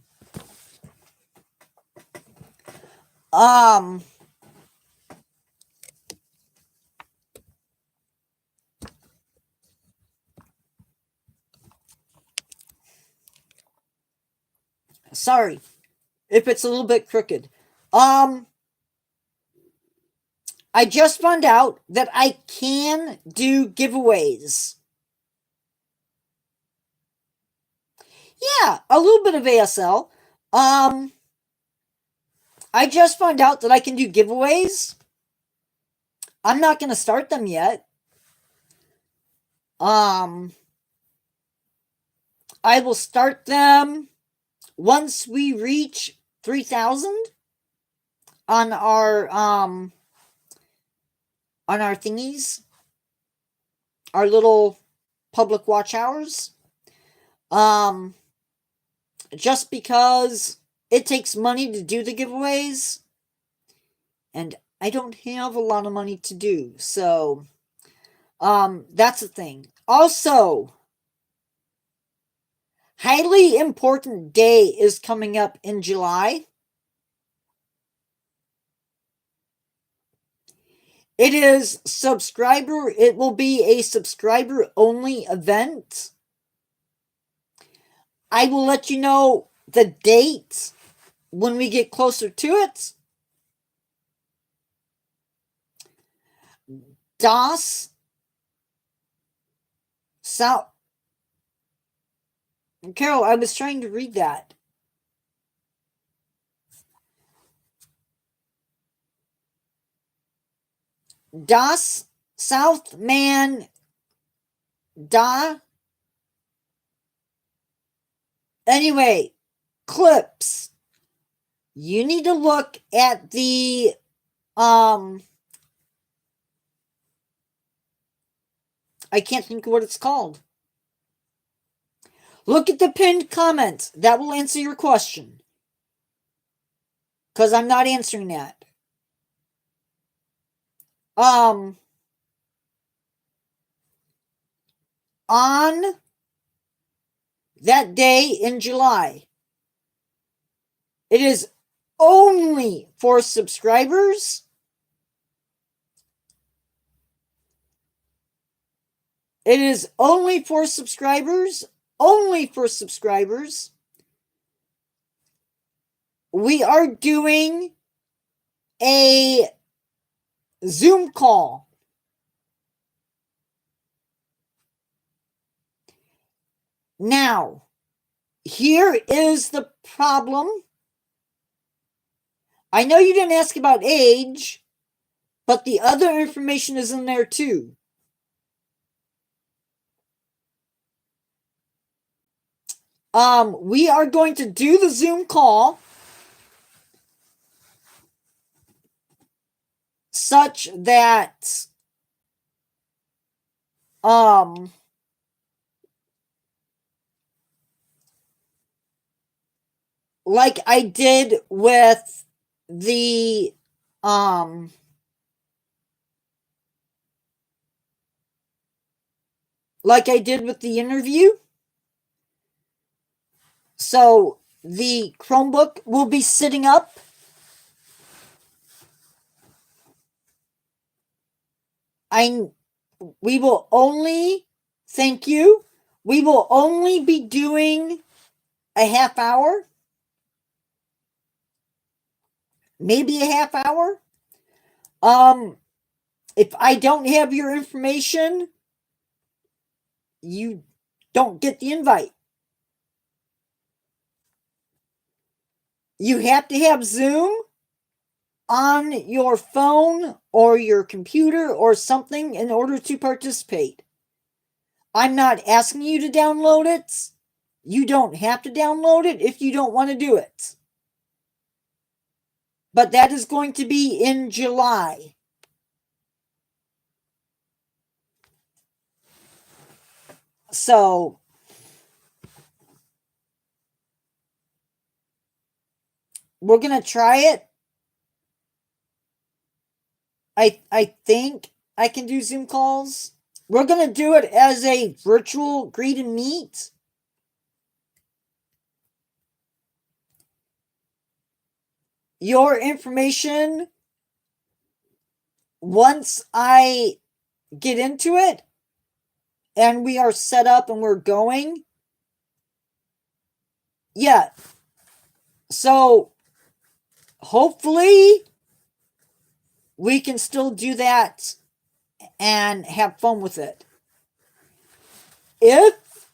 Sorry if it's a little bit crooked. I just found out that I can do giveaways. Yeah, a little bit of ASL. I just found out that I can do giveaways. I'm not going to start them yet. I will start them once we reach 3,000 on our thingies, our little public watch hours. Just because it takes money to do the giveaways, and I don't have a lot of money to do, so that's the thing. Also, highly important day is coming up in July. It will be a subscriber only event. I will let you know the date when we get closer to it. Das South. Carol, I was trying to read that. Das Southman Da. Anyway, clips. You need to look at the I can't think of what it's called. Look at the pinned comment. That will answer your question. Because I'm not answering that. On that day in July, it is only for subscribers. It is only for subscribers. Only for subscribers. We are doing a Zoom call. Now, here is the problem. I know you didn't ask about age, but the other information is in there too. We are going to do the Zoom call such that like I did with the interview. So the Chromebook will be sitting up. We will only, thank you, we will only be doing a half hour. Maybe a half hour. If I don't have your information, you don't get the invite. You have to have Zoom on your phone or your computer or something in order to participate. I'm not asking you to download it. You don't have to download it if you don't want to do it. But that is going to be in July. So we're going to try it. I think I can do Zoom calls. We're going to do it as a virtual greet and meet. Your information, once I get into it and we are set up and we're going, yeah, So hopefully we can still do that and have fun with it. If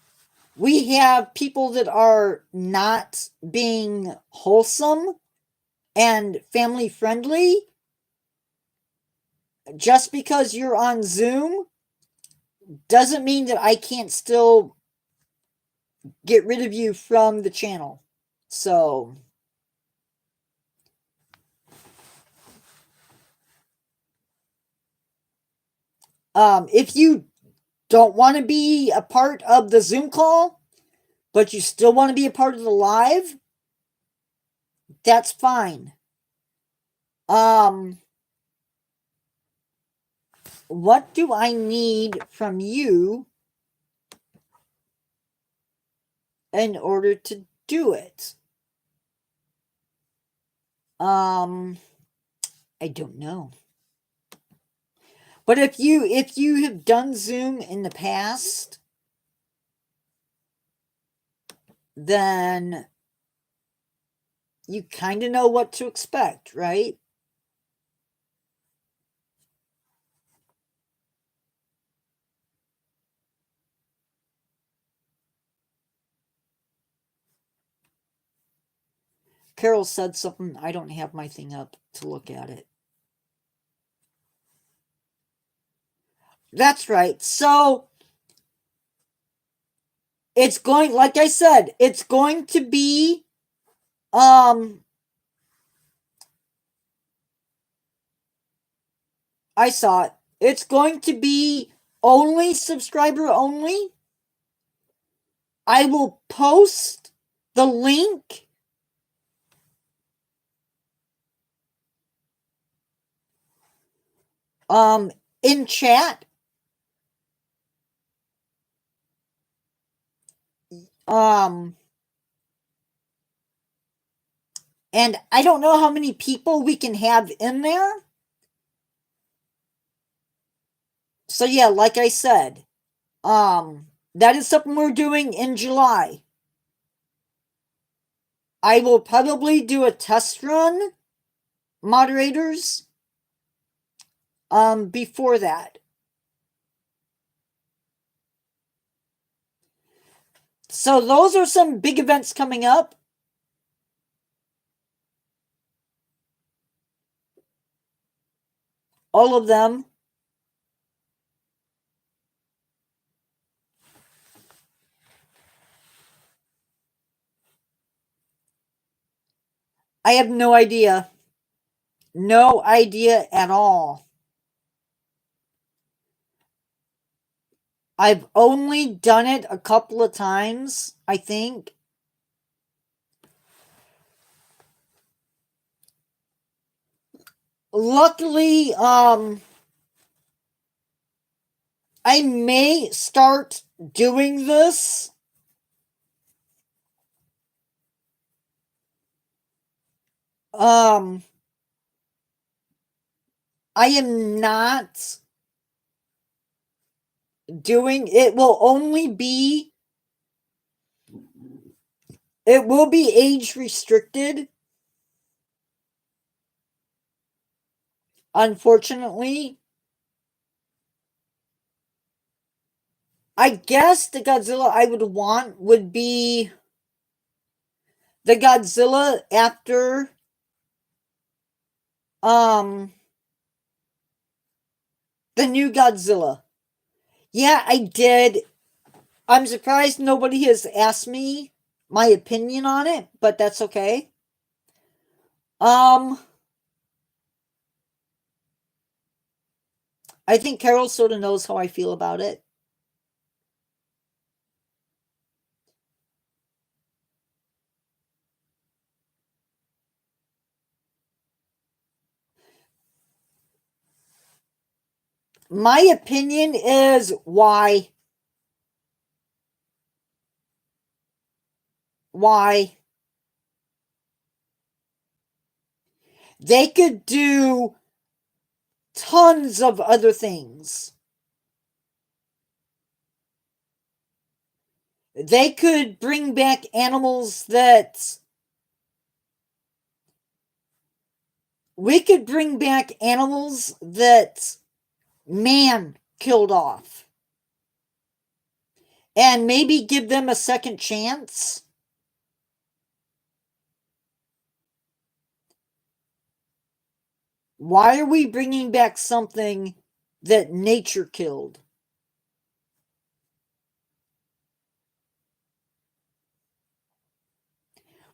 we have people that are not being wholesome and family friendly, just because you're on Zoom doesn't mean that I can't still get rid of you from the channel. So if you don't want to be a part of the Zoom call, but you still want to be a part of the live, that's fine. What do I need from you in order to do it? I don't know. But if you have done Zoom in the past, then you kind of know what to expect, right? Carol said something. I don't have my thing up to look at it. That's right. So it's going, like I said, it's going to be I saw it. It's going to be only subscriber only. I will post the link in chat. And I don't know how many people we can have in there. So yeah, like I said, that is something we're doing in July. I will probably do a test run, moderators, before that. So those are some big events coming up. All of them. I have no idea. No idea at all. I've only done it a couple of times, I think. Luckily, I may start doing this. I am not doing it. Will only be, it will be age restricted. Unfortunately, I guess the Godzilla I would want would be the Godzilla after the new Godzilla. Yeah, I did. I'm surprised nobody has asked me my opinion on it, but that's okay. I think Carol sort of knows how I feel about it. My opinion is why? Why? They could do tons of other things. They could bring back animals that We could bring back animals that man killed off and maybe give them a second chance. Why are we bringing back something that nature killed?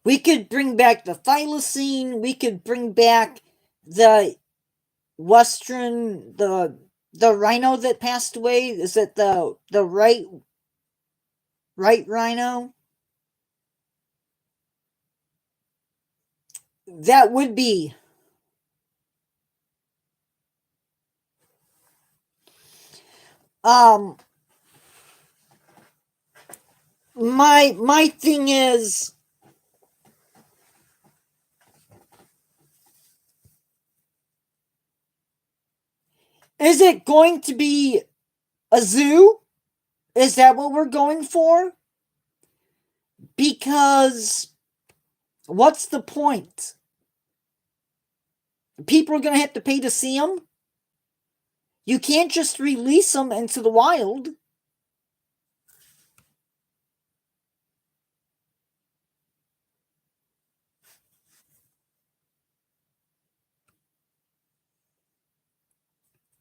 We could bring back the thylacine. We could bring back the the rhino that passed away. Is it the right rhino? That would be. My thing is it going to be a zoo? Is that what we're going for? Because what's the point? People are going to have to pay to see them. You can't just release them into the wild.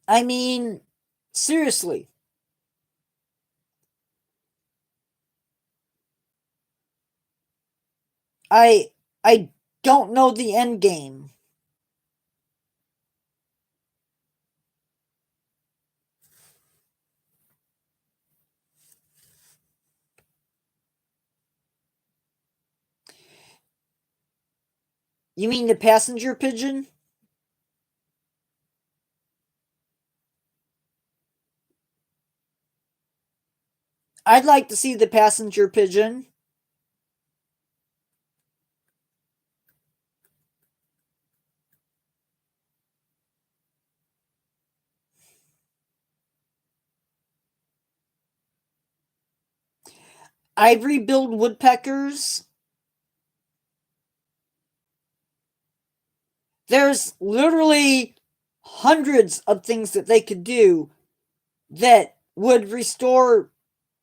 I mean, seriously. I don't know the end game. You mean the passenger pigeon? I'd like to see the passenger pigeon. Ivory-billed woodpeckers. There's literally hundreds of things that they could do that would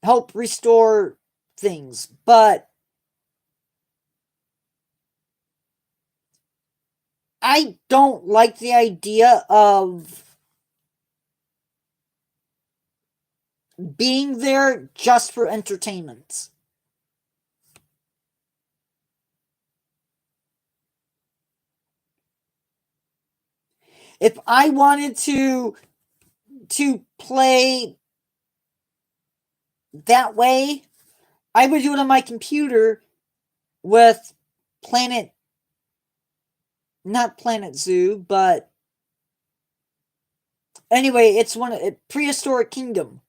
help restore things. But I don't like the idea of being there just for entertainment. If I wanted to play that way, I would do it on my computer with not Planet Zoo, but anyway, it's Prehistoric Kingdom.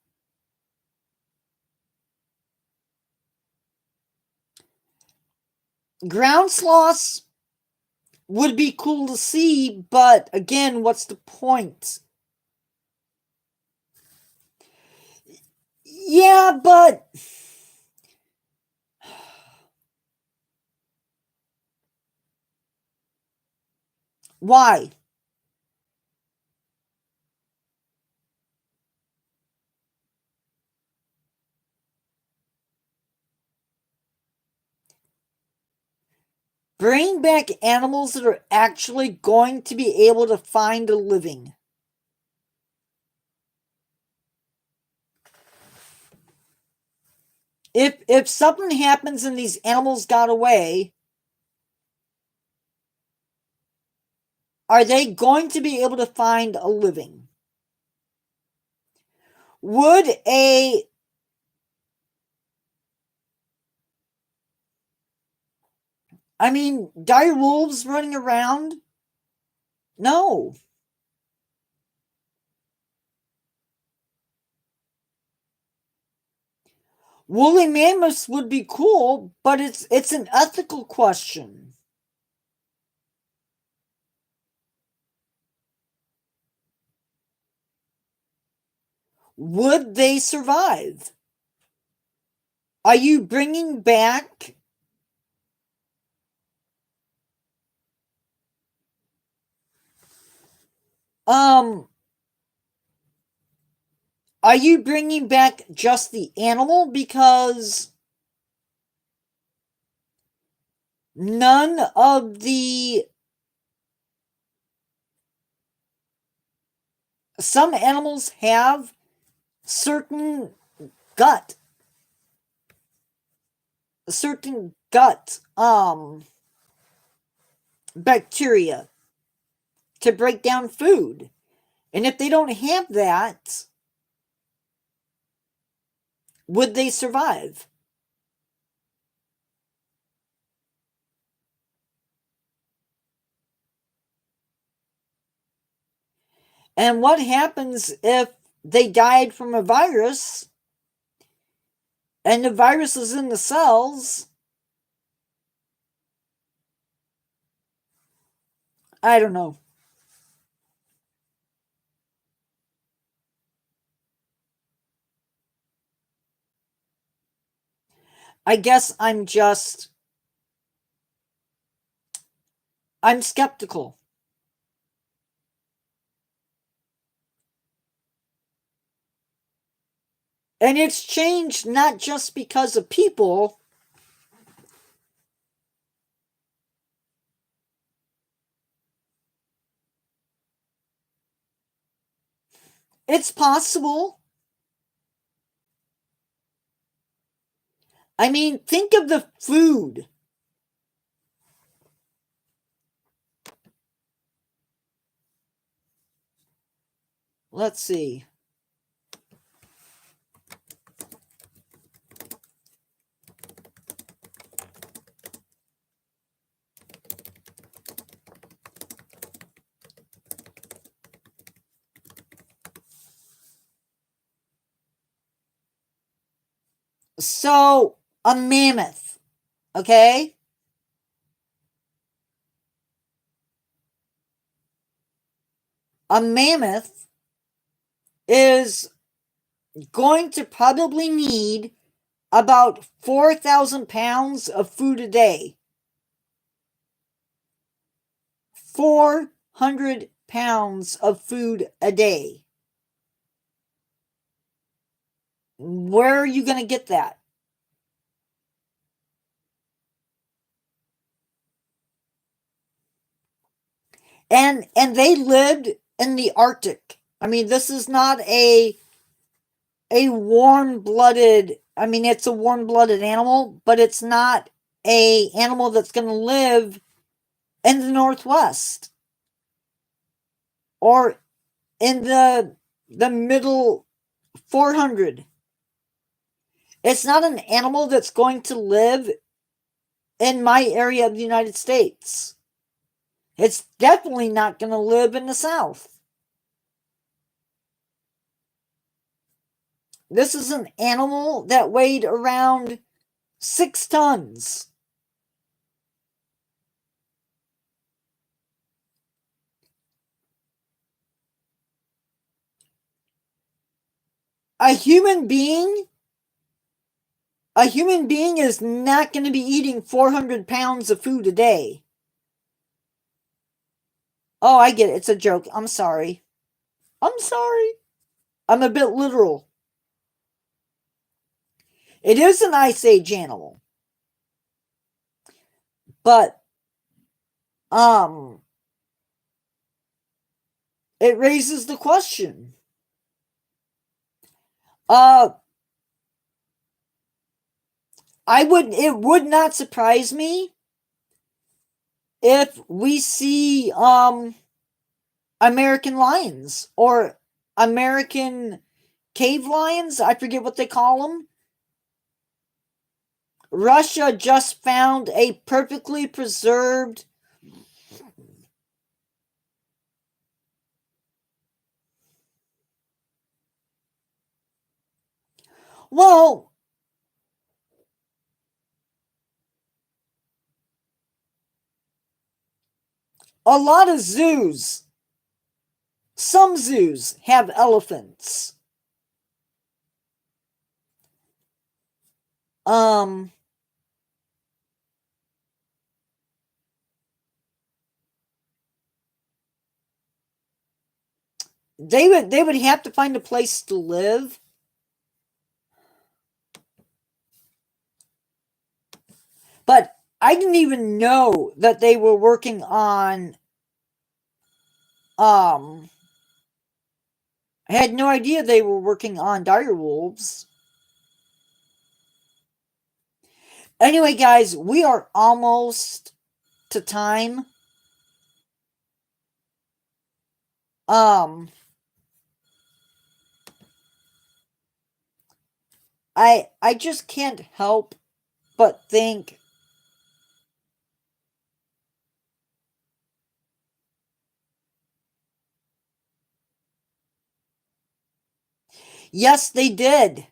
Ground sloths would be cool to see, but again, what's the point? Yeah, but why? Bring back animals that are actually going to be able to find a living. If something happens and these animals got away, are they going to be able to find a living? Would dire wolves running around? No. Woolly mammoths would be cool, but it's an ethical question. Would they survive? Are you bringing back – Are you bringing back just the animal? Because none of the... Some animals have certain gut bacteria to break down food. And if they don't have that, would they survive? And what happens if they died from a virus and the virus is in the cells? I don't know. I guess I'm skeptical. And it's changed not just because of people. It's possible. I mean, think of the food. Let's see. So, a mammoth, okay? A mammoth is going to probably need about 4,000 pounds of food a day. 400 pounds of food a day. Where are you going to get that? And they lived in the Arctic. I mean, this is not a warm-blooded... I mean, it's a warm-blooded animal, but it's not a animal that's going to live in the Northwest or in the middle 400. It's not an animal that's going to live in my area of the United States. It's definitely not going to live in the South. This is an animal that weighed around 6 tons. A human being is not going to be eating 400 pounds of food a day. Oh, I get it. It's a joke. I'm sorry. I'm a bit literal. It is an Ice Age animal. But, it raises the question. It would not surprise me if we see, American lions or American cave lions. I forget what they call them. Russia just found a perfectly preserved... Well, a lot of zoos, some zoos have elephants. they would have to find a place to live. But I didn't even know that they were working on I had no idea they were working on direwolves. Anyway, guys, we are almost to time. I just can't help but think yes, they did.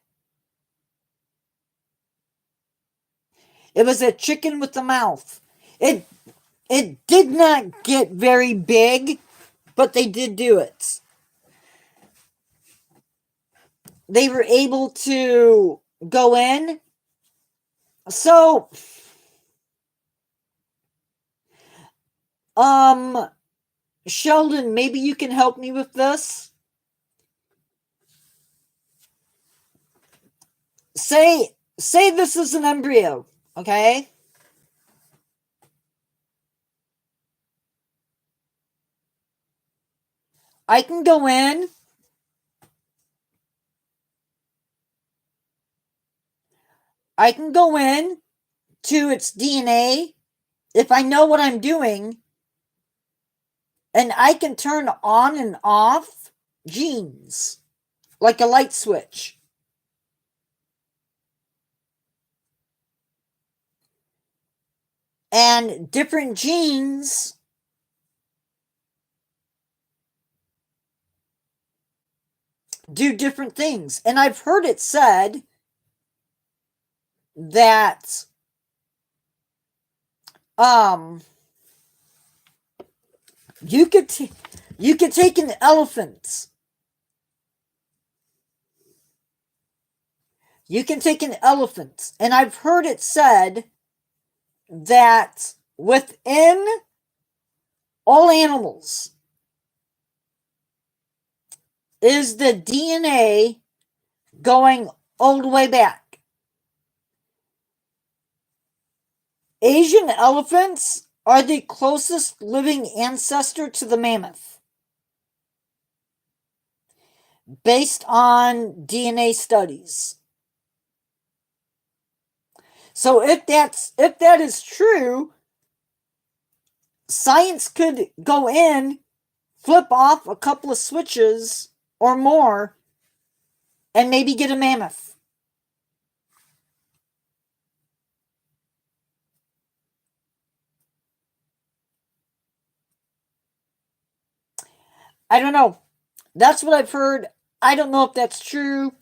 It was a chicken with a mouth. It did not get very big, but they did do it. They were able to go in. So, Sheldon, maybe you can help me with this. Say this is an embryo, okay? I can go in. I can go in to its DNA if I know what I'm doing, and I can turn on and off genes like a light switch. And different genes do different things. And I've heard it said that you could take an elephant. You can take an elephant, and I've heard it said that within all animals is the DNA going all the way back. Asian elephants are the closest living ancestor to the mammoth, based on DNA studies. So if that is true, science could go in, flip off a couple of switches or more, and maybe get a mammoth. I don't know. That's what I've heard. I don't know if that's true,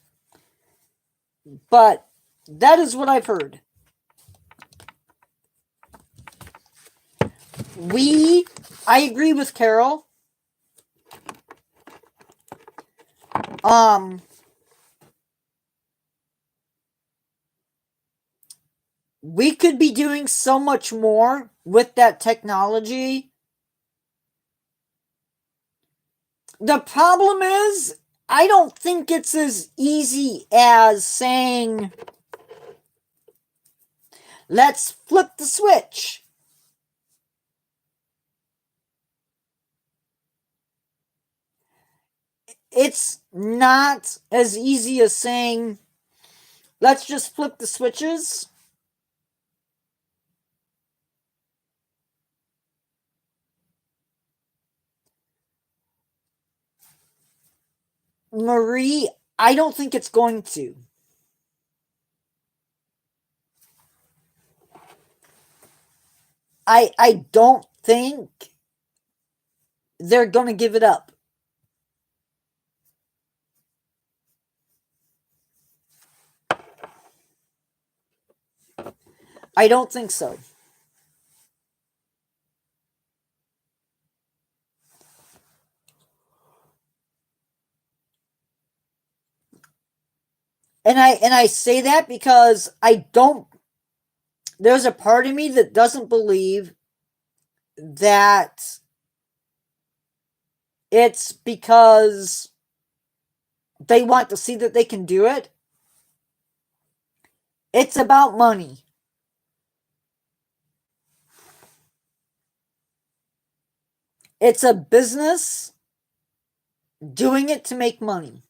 but that is what I've heard. I agree with Carol. We could be doing so much more with that technology. The problem is, I don't think it's as easy as saying, let's flip the switch. It's not as easy as saying, let's just flip the switches. Marie, I don't think it's going to. I don't think they're going to give it up. I don't think so. And I say that because there's a part of me that doesn't believe that it's because they want to see that they can do it. It's about money. It's a business doing it to make money.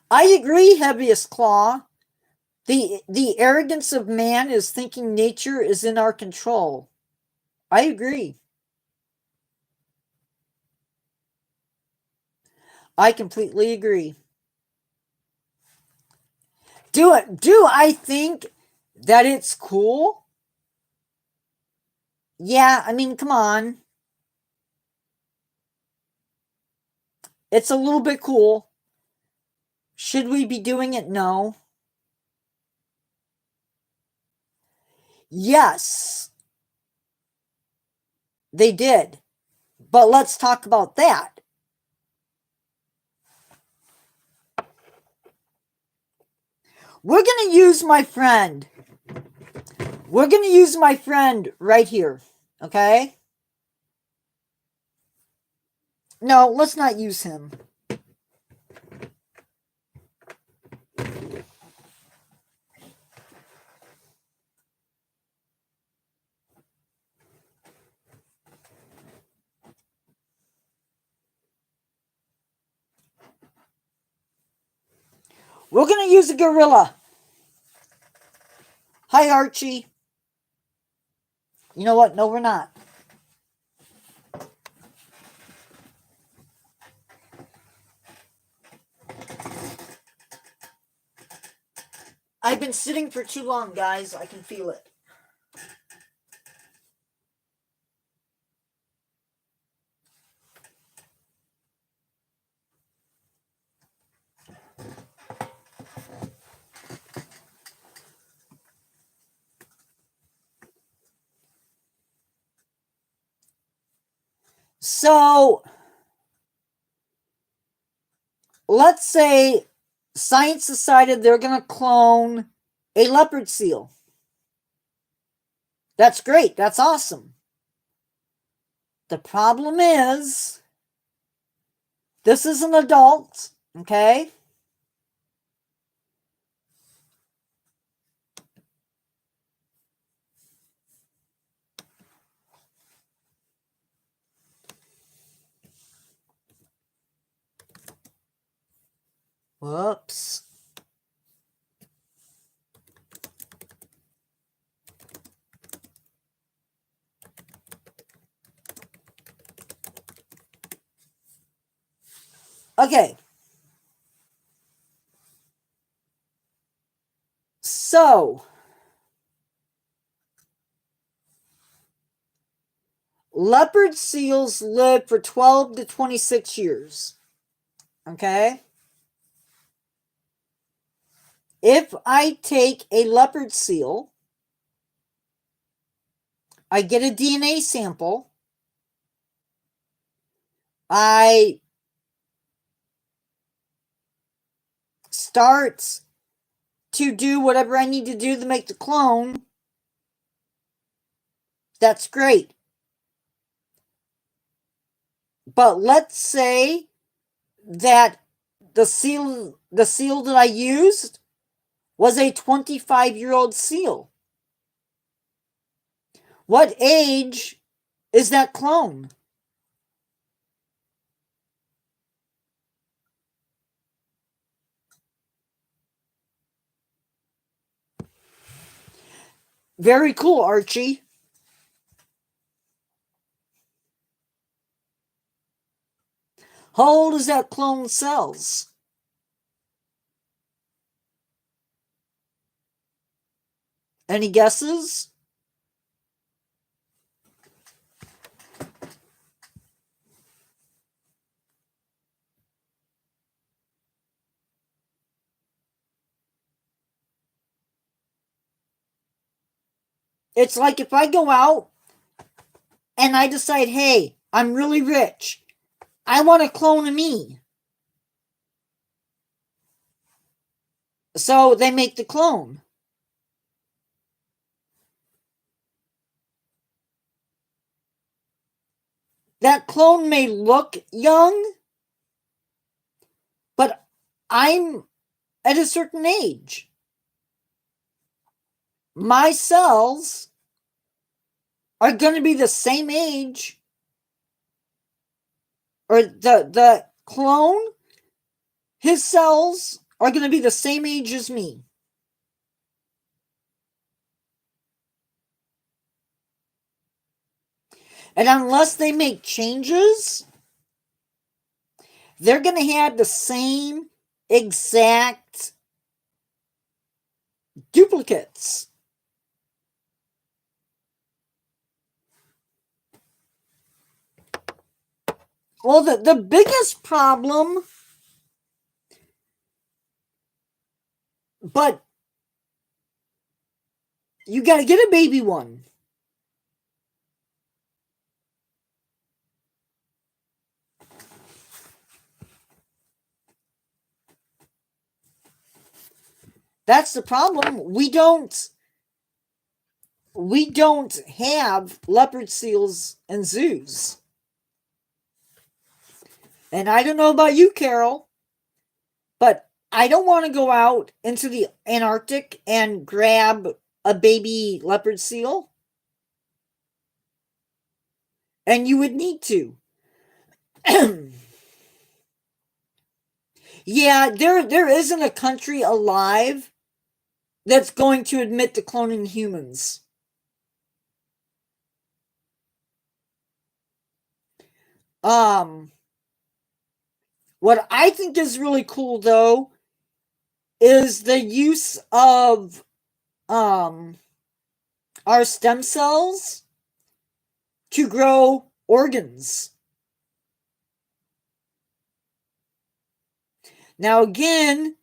I agree, Heaviest Claw. The arrogance of man is thinking nature is in our control. I agree. I completely agree. Do I think that it's cool? Yeah, I mean, come on. It's a little bit cool. Should we be doing it? No. Yes, they did. But let's talk about that. We're going to use my friend. We're going to use my friend right here. Okay? No, let's not use him. We're going to use a gorilla. Hi, Archie. You know what? No, we're not. I've been sitting for too long, guys. I can feel it. So, let's say science decided they're going to clone a leopard seal. That's great. That's awesome. The problem is, this is an adult, okay? Whoops. Okay. So, leopard seals live for 12 to 26 years. Okay? If I take a leopard seal, I get a DNA sample, I start to do whatever I need to do to make the clone, that's great. But let's say that the seal that I used was a 25-year-old seal. What age is that clone? Very cool, Archie. How old is that clone cells? Any guesses? It's like if I go out and I decide, hey, I'm really rich. I want a clone of me. So they make the clone. That clone may look young, but I'm at a certain age. My cells are going to be the same age, or the clone, his cells are going to be the same age as me. And unless they make changes, they're going to have the same exact duplicates. Well, the biggest problem, but you got to get a baby one. That's the problem. We don't have leopard seals in zoos. And I don't know about you, Carol, but I don't want to go out into the Antarctic and grab a baby leopard seal. And you would need to. Yeah, there isn't a country alive that's going to admit to cloning humans. What I think is really cool though is the use of our stem cells to grow organs. Now again,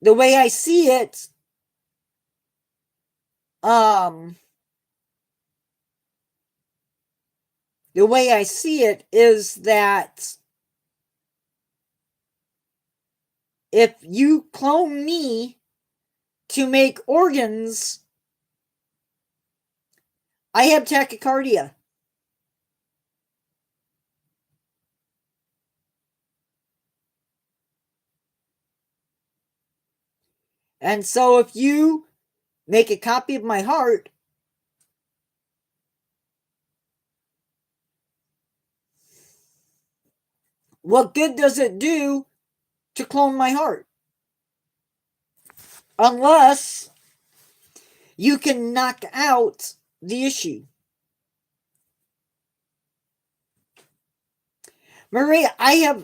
the way I see it, is that if you clone me to make organs, I have tachycardia. And so if you make a copy of my heart, what good does it do to clone my heart? Unless you can knock out the issue. Maria, I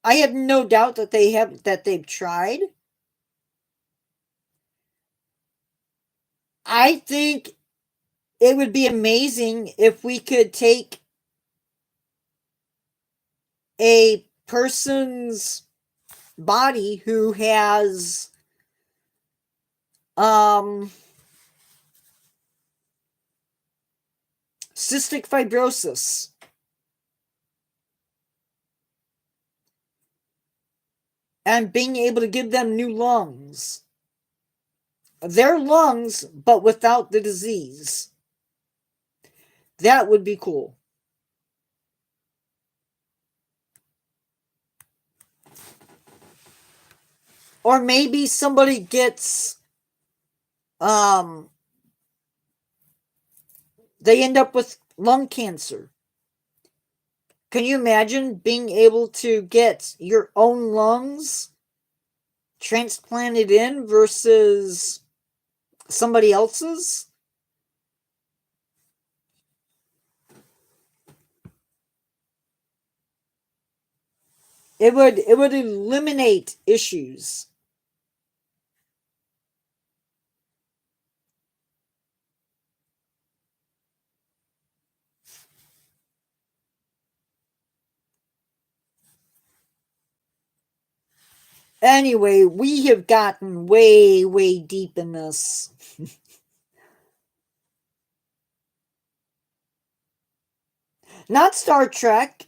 have no doubt that they've tried. I think it would be amazing if we could take a person's body who has cystic fibrosis and being able to give them new lungs. Their lungs, but without the disease. That would be cool. Or maybe somebody gets they end up with lung cancer. Can you imagine being able to get your own lungs transplanted in versus somebody else's? It would eliminate issues. Anyway, we have gotten way, way deep in this. Not Star Trek.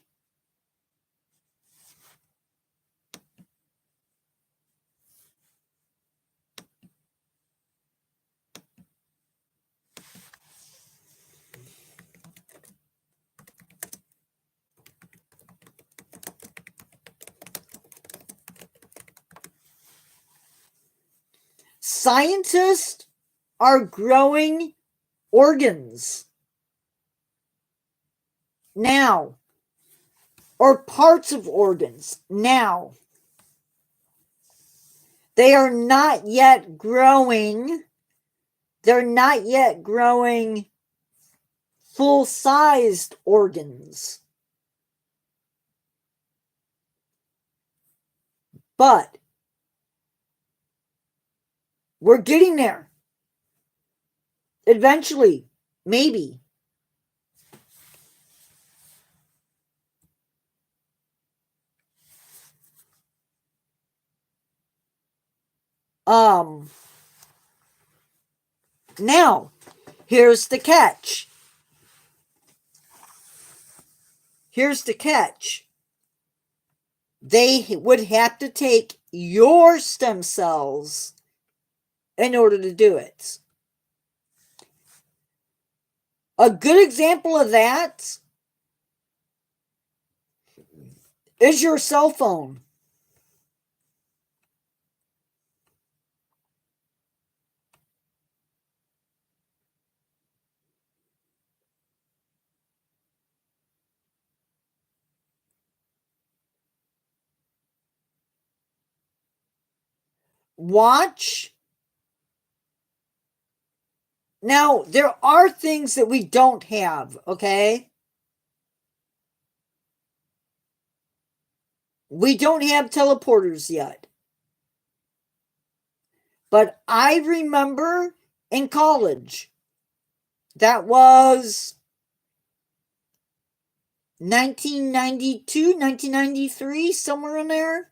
Scientists are growing organs now, or parts of organs now. They are not yet growing. They're not yet growing full-sized organs. But we're getting there. Eventually, maybe. Now, here's the catch. Here's the catch. They would have to take your stem cells in order to do it. A good example of that is your cell phone. Watch. Now, there are things that we don't have, okay? We don't have teleporters yet. But I remember in college, that was 1992, 1993, somewhere in there.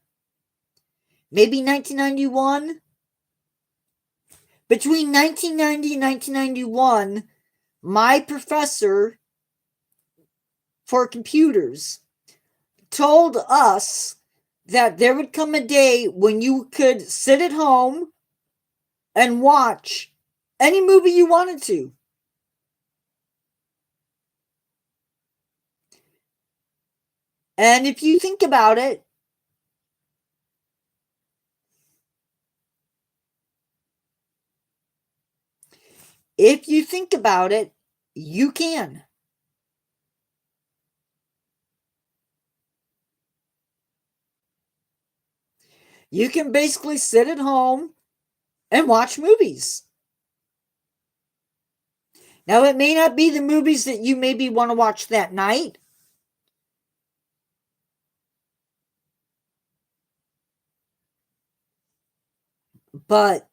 Maybe 1991. Between 1990 and 1991, my professor for computers told us that there would come a day when you could sit at home and watch any movie you wanted to. And if you think about it, you can. You can basically sit at home and watch movies. Now, it may not be the movies that you maybe want to watch that night. But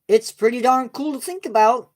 it's pretty darn cool to think about.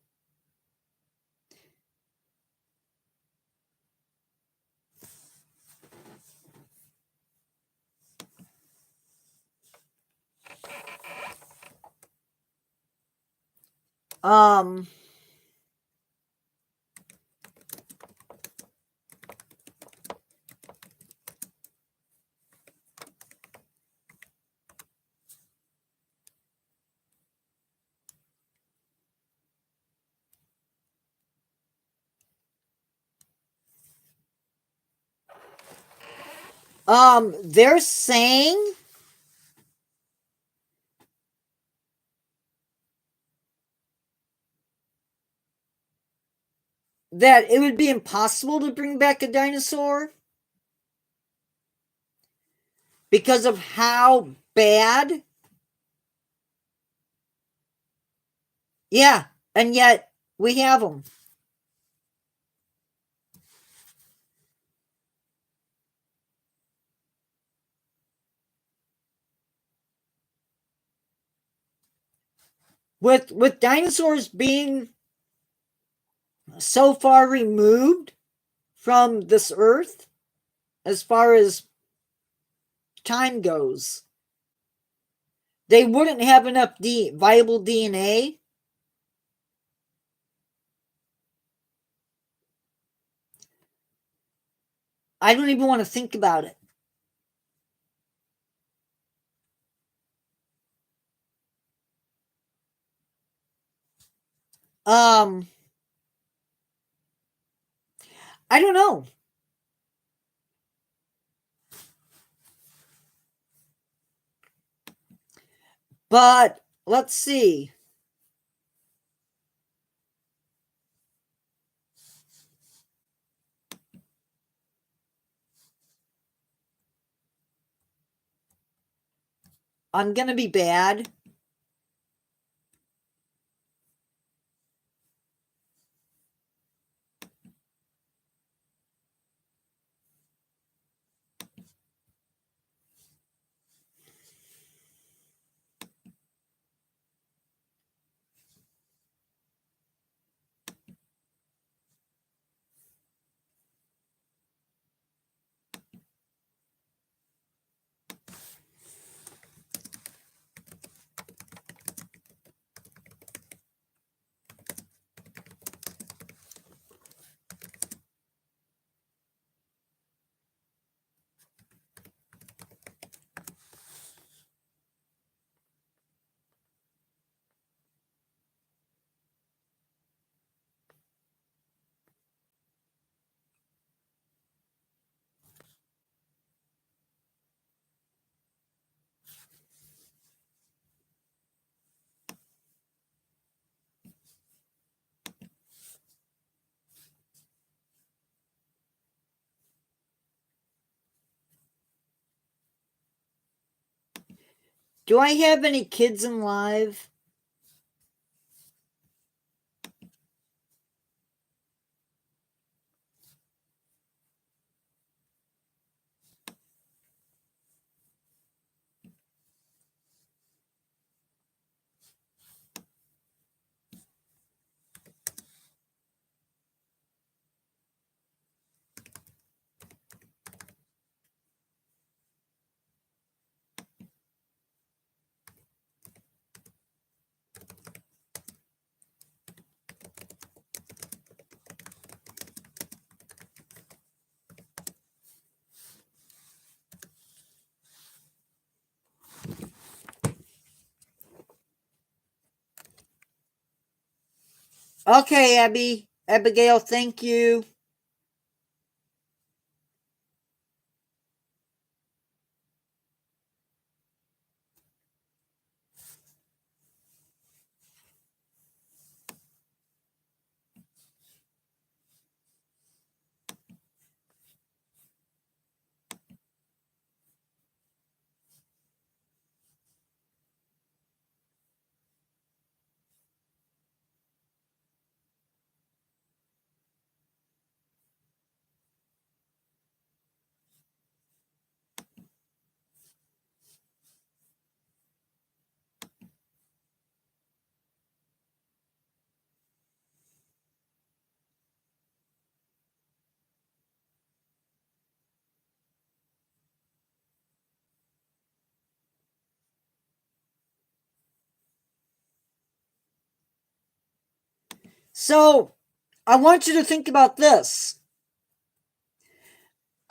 They're saying that it would be impossible to bring back a dinosaur because of how bad. Yeah, and yet we have them. With dinosaurs being so far removed from this earth as far as time goes, they wouldn't have enough viable DNA. I don't even want to think about it. I don't know. But let's see. I'm going to be bad. Do I have any kids in live? Okay, Abigail, thank you. So, I want you to think about this.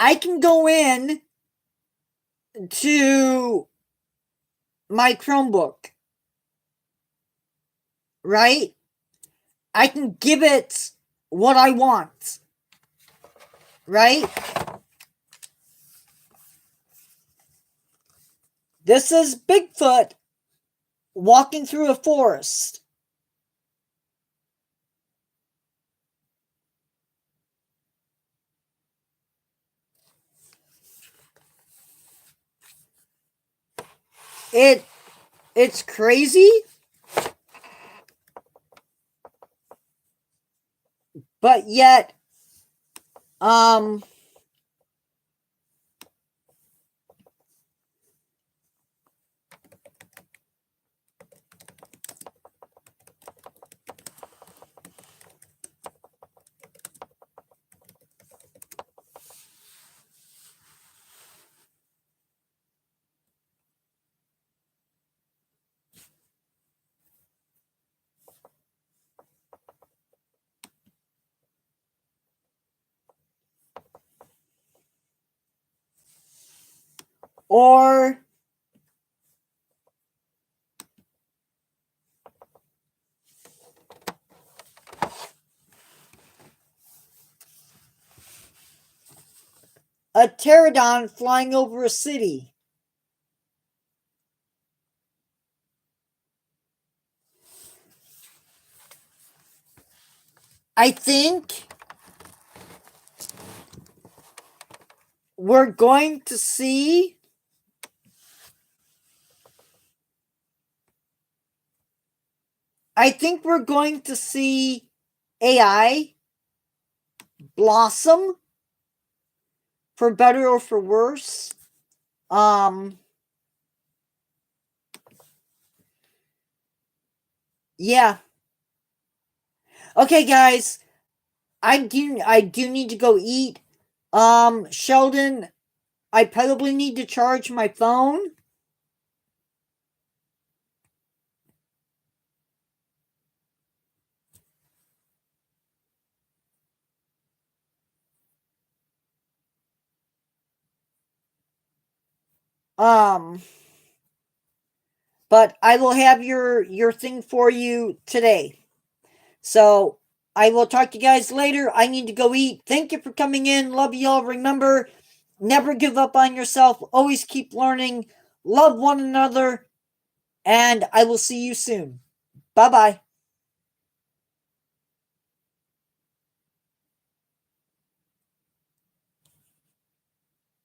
I can go in to my Chromebook, right? I can give it what I want, right? This is Bigfoot walking through a forest. It's crazy, but yet um or a pterodon flying over a city. I think we're going to see AI blossom, for better or for worse. Yeah. Okay, guys. I do need to go eat. Sheldon, I probably need to charge my phone. But I will have your thing for you today. So I will talk to you guys later. I need to go eat. Thank you for coming in. Love y'all. Remember, never give up on yourself. Always keep learning. Love one another. And I will see you soon. Bye bye.